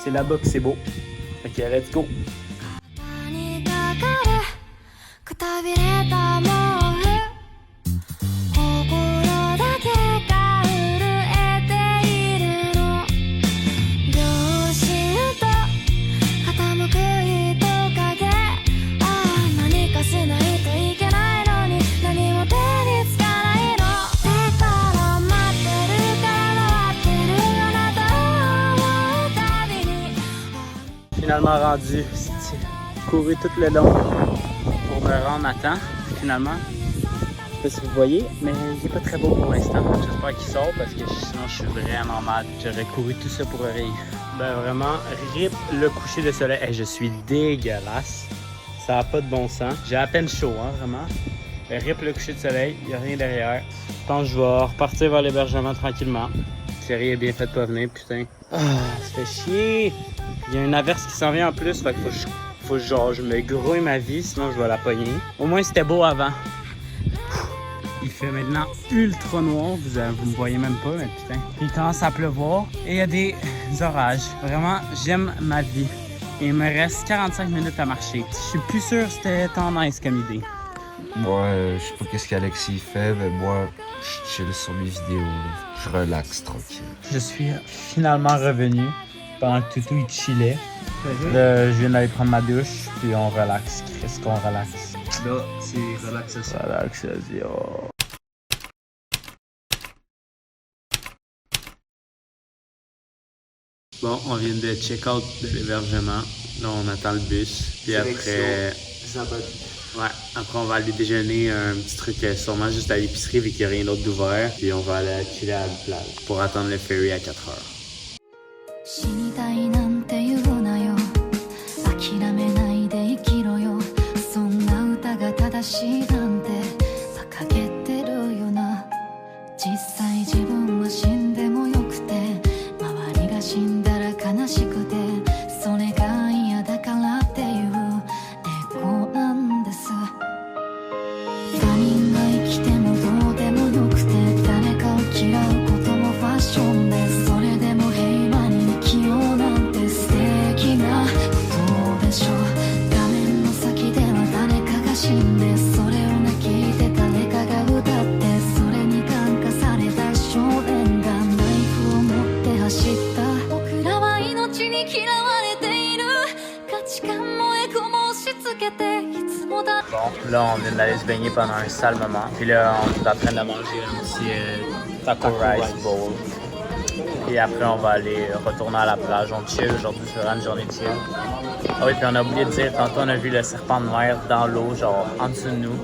c'est là-bas que c'est beau. Ok, let's go. にかかるくたびれた毛布心だけが震えているの両親と傾く人影ああ何かしないといけないのに何も手につかないの手から待ってるから待ってるあなたを思うたびに Finalement rendu. Couru tout le long pour me rendre à temps. Finalement. Je sais pas si vous voyez, mais il est pas très beau pour l'instant. J'espère qu'il sort parce que sinon je suis vraiment mal. J'aurais couru tout ça pour rien. Ben vraiment, rip le coucher de soleil. Hey, je suis dégueulasse. Ça a pas de bon sens. J'ai à peine chaud, hein, vraiment. Ben, rip le coucher de soleil, il n'y a rien derrière. Je pense que je vais repartir vers l'hébergement tranquillement. Thierry est bien fait de pas venir, putain. Ah, ça fait chier. Il y a une averse qui s'en vient en plus, fait que faut que genre, je me grouille ma vie, sinon je vais la pogner. Au moins c'était beau avant. Il fait maintenant ultra noir, vous me voyez même pas, mais putain. Il commence à pleuvoir et il y a des orages. Vraiment, j'aime ma vie. Et il me reste 45 minutes à marcher. Je suis plus sûr que c'était tant nice comme idée. Moi, je sais pas qu'est-ce qu'Alexis fait, mais moi, je chill sur mes vidéos. Là. Je relaxe tranquille. Je suis finalement revenu pendant que Toutou il chillait. Là, je viens d'aller prendre ma douche, puis on relaxe. Qu'est-ce qu'on relaxe? Là, c'est relaxation. Relaxation. Bon, on vient de check-out de l'hébergement. Là, on attend le bus. Puis après... Ouais, après on va aller déjeuner un petit truc sûrement juste à l'épicerie vu qu'il n'y a rien d'autre d'ouvert. Puis on va aller chiller à la plage pour attendre le ferry à 4 heures. 死にたいなんて言うなよ諦めないで生きろよそんな歌が正しいなんて馬鹿げてるよな実際自分は死んでもよくて周りが死んだら悲しくてそれが嫌だからっていうエゴなんです他人が生きてもどうでもよくて誰かを嫌うこともファッションでそれでも平和に生きようなんて素敵なことでしょ画面の先では誰かが死んでそれを聞いて誰かが歌ってそれに感化された少年がナイフを持って走った僕らは命に嫌われている価値観もエゴも押し付けていつもだ Bon, là, on vient d'aller se baigner pendant un sale moment. Puis là, on est en train de manger un petit taco rice bowl. Et après, on va aller retourner à la plage. On chill. Aujourd'hui, c'est vraiment une journée de chill. Ah oui, puis on a oublié de dire, tantôt, on a vu le serpent de mer dans l'eau, genre en dessous de nous.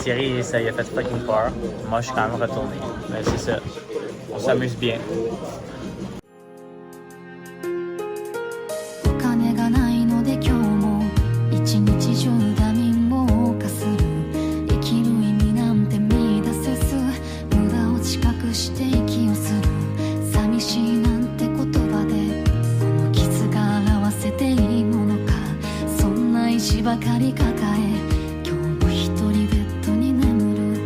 Thierry, ça y a fait fucking peur. Moi, je suis quand même retourné. Mais c'est ça. On s'amuse bien. お金がないので今日も一日中ダミンを謳歌する生きる意味なんて見出せず無駄を知覚して息をする寂しいなんて言葉でこの傷が表せていいものかそんな石ばかり抱え今日も一人ベッドに眠る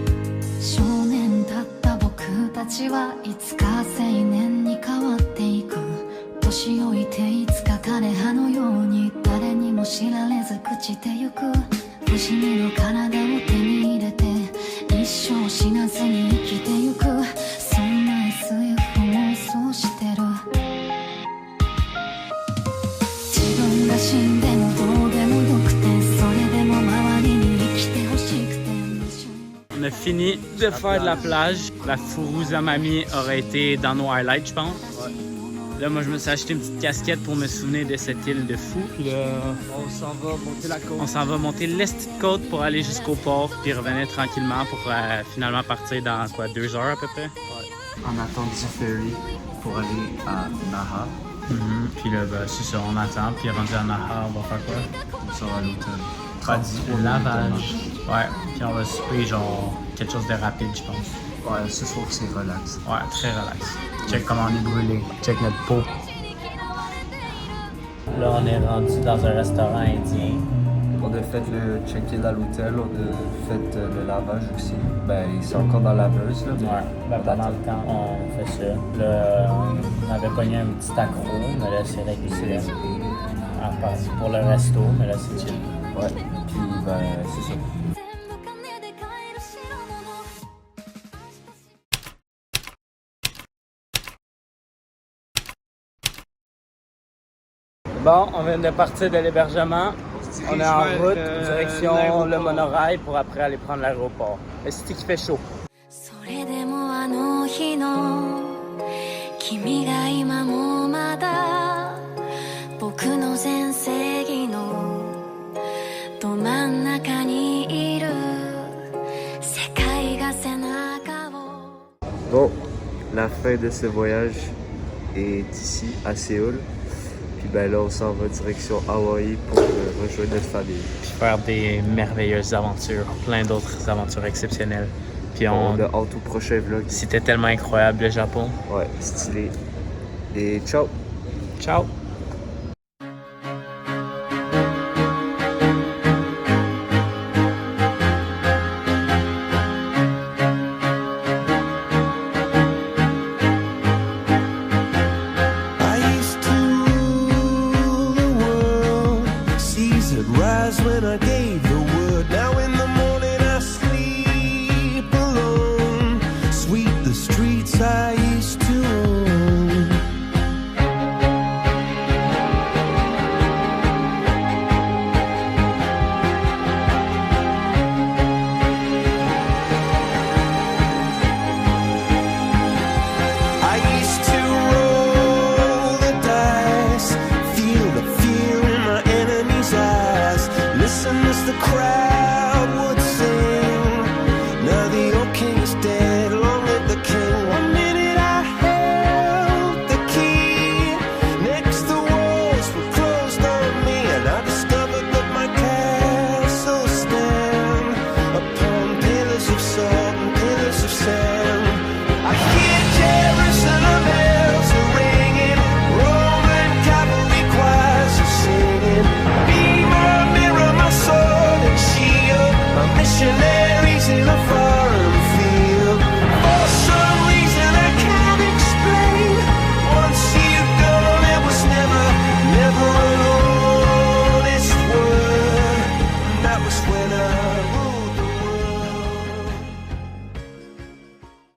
少年だった僕たちはいつか青年に変わっていく年老いていつか枯葉のように誰にも知られず朽ちてゆく不死身の体を手に入れて一生死なずに生きてゆくそんな SF を想してる自分が死んでもどうでもよくてそれでも周りに生きてほしくて On a fini de faire de la plage. La Fourouza Mamie aurait été dans nos highlights, je pense. Là, moi, je me suis acheté une petite casquette pour me souvenir de cette île de fou. Puis là, On s'en va monter la côte. on s'en va monter l'est de côte pour aller jusqu'au port, puis revenir tranquillement pour finalement partir dans quoi, 2 heures à peu près. On attend du ferry pour aller à Naha. Puis là, ben, c'est ça, on attend. Puis rendu à Naha, on va faire quoi? On sort à l'hôtel. Pas du lavage. Ouais, puis on va souper genre quelque chose de rapide, je pense. Ouais, ce soir c'est relax. Ouais, très relax. Check comment on est brûlé. Check notre peau. Là, on est rendu dans un restaurant indien. On a fait le check-in à l'hôtel, on a fait le lavage aussi. Ben, c'est encore dans la laveuse là. Ouais, ben, pendant le temps, on fait ça. Là, on avait pogné un petit accro, mais là, c'est réglé. À part pour le resto, mais là, c'est chill. Ouais, puis ben, c'est ça. Bon, on vient de partir de l'hébergement. On est en route, direction le monorail pour après aller prendre l'aéroport. Est-ce qu'il fait chaud? それでもあの日の君が今もまだ僕の全盛期のど真ん中にいる世界が背中を Bon, la fin de ce voyage est ici à Séoul. Puis ben là, on s'en va direction Hawaï pour rejoindre notre famille. Puis faire des merveilleuses aventures, plein d'autres aventures exceptionnelles. Puis On a hâte au prochain vlog. C'était tellement incroyable le Japon. Ouais, stylé. Et ciao! Ciao! I used to rule the world. Seas would rise when I gave the word. Now in the morning I sleep alone. Sweep the streets I used to own. I used to roll the dice, feel the fear in my enemy's eyes. Listen as the crowd would sing. Now the old king is dead, long live the king. One minute I held the key, next the walls were closed on me, and I discovered that my castle stand upon pillars of salt and pillars of sand. I hear Jerusalem bells are ringing, Roman cavalry choirs are singing. Be my mirror, my sword and shield, my missionary.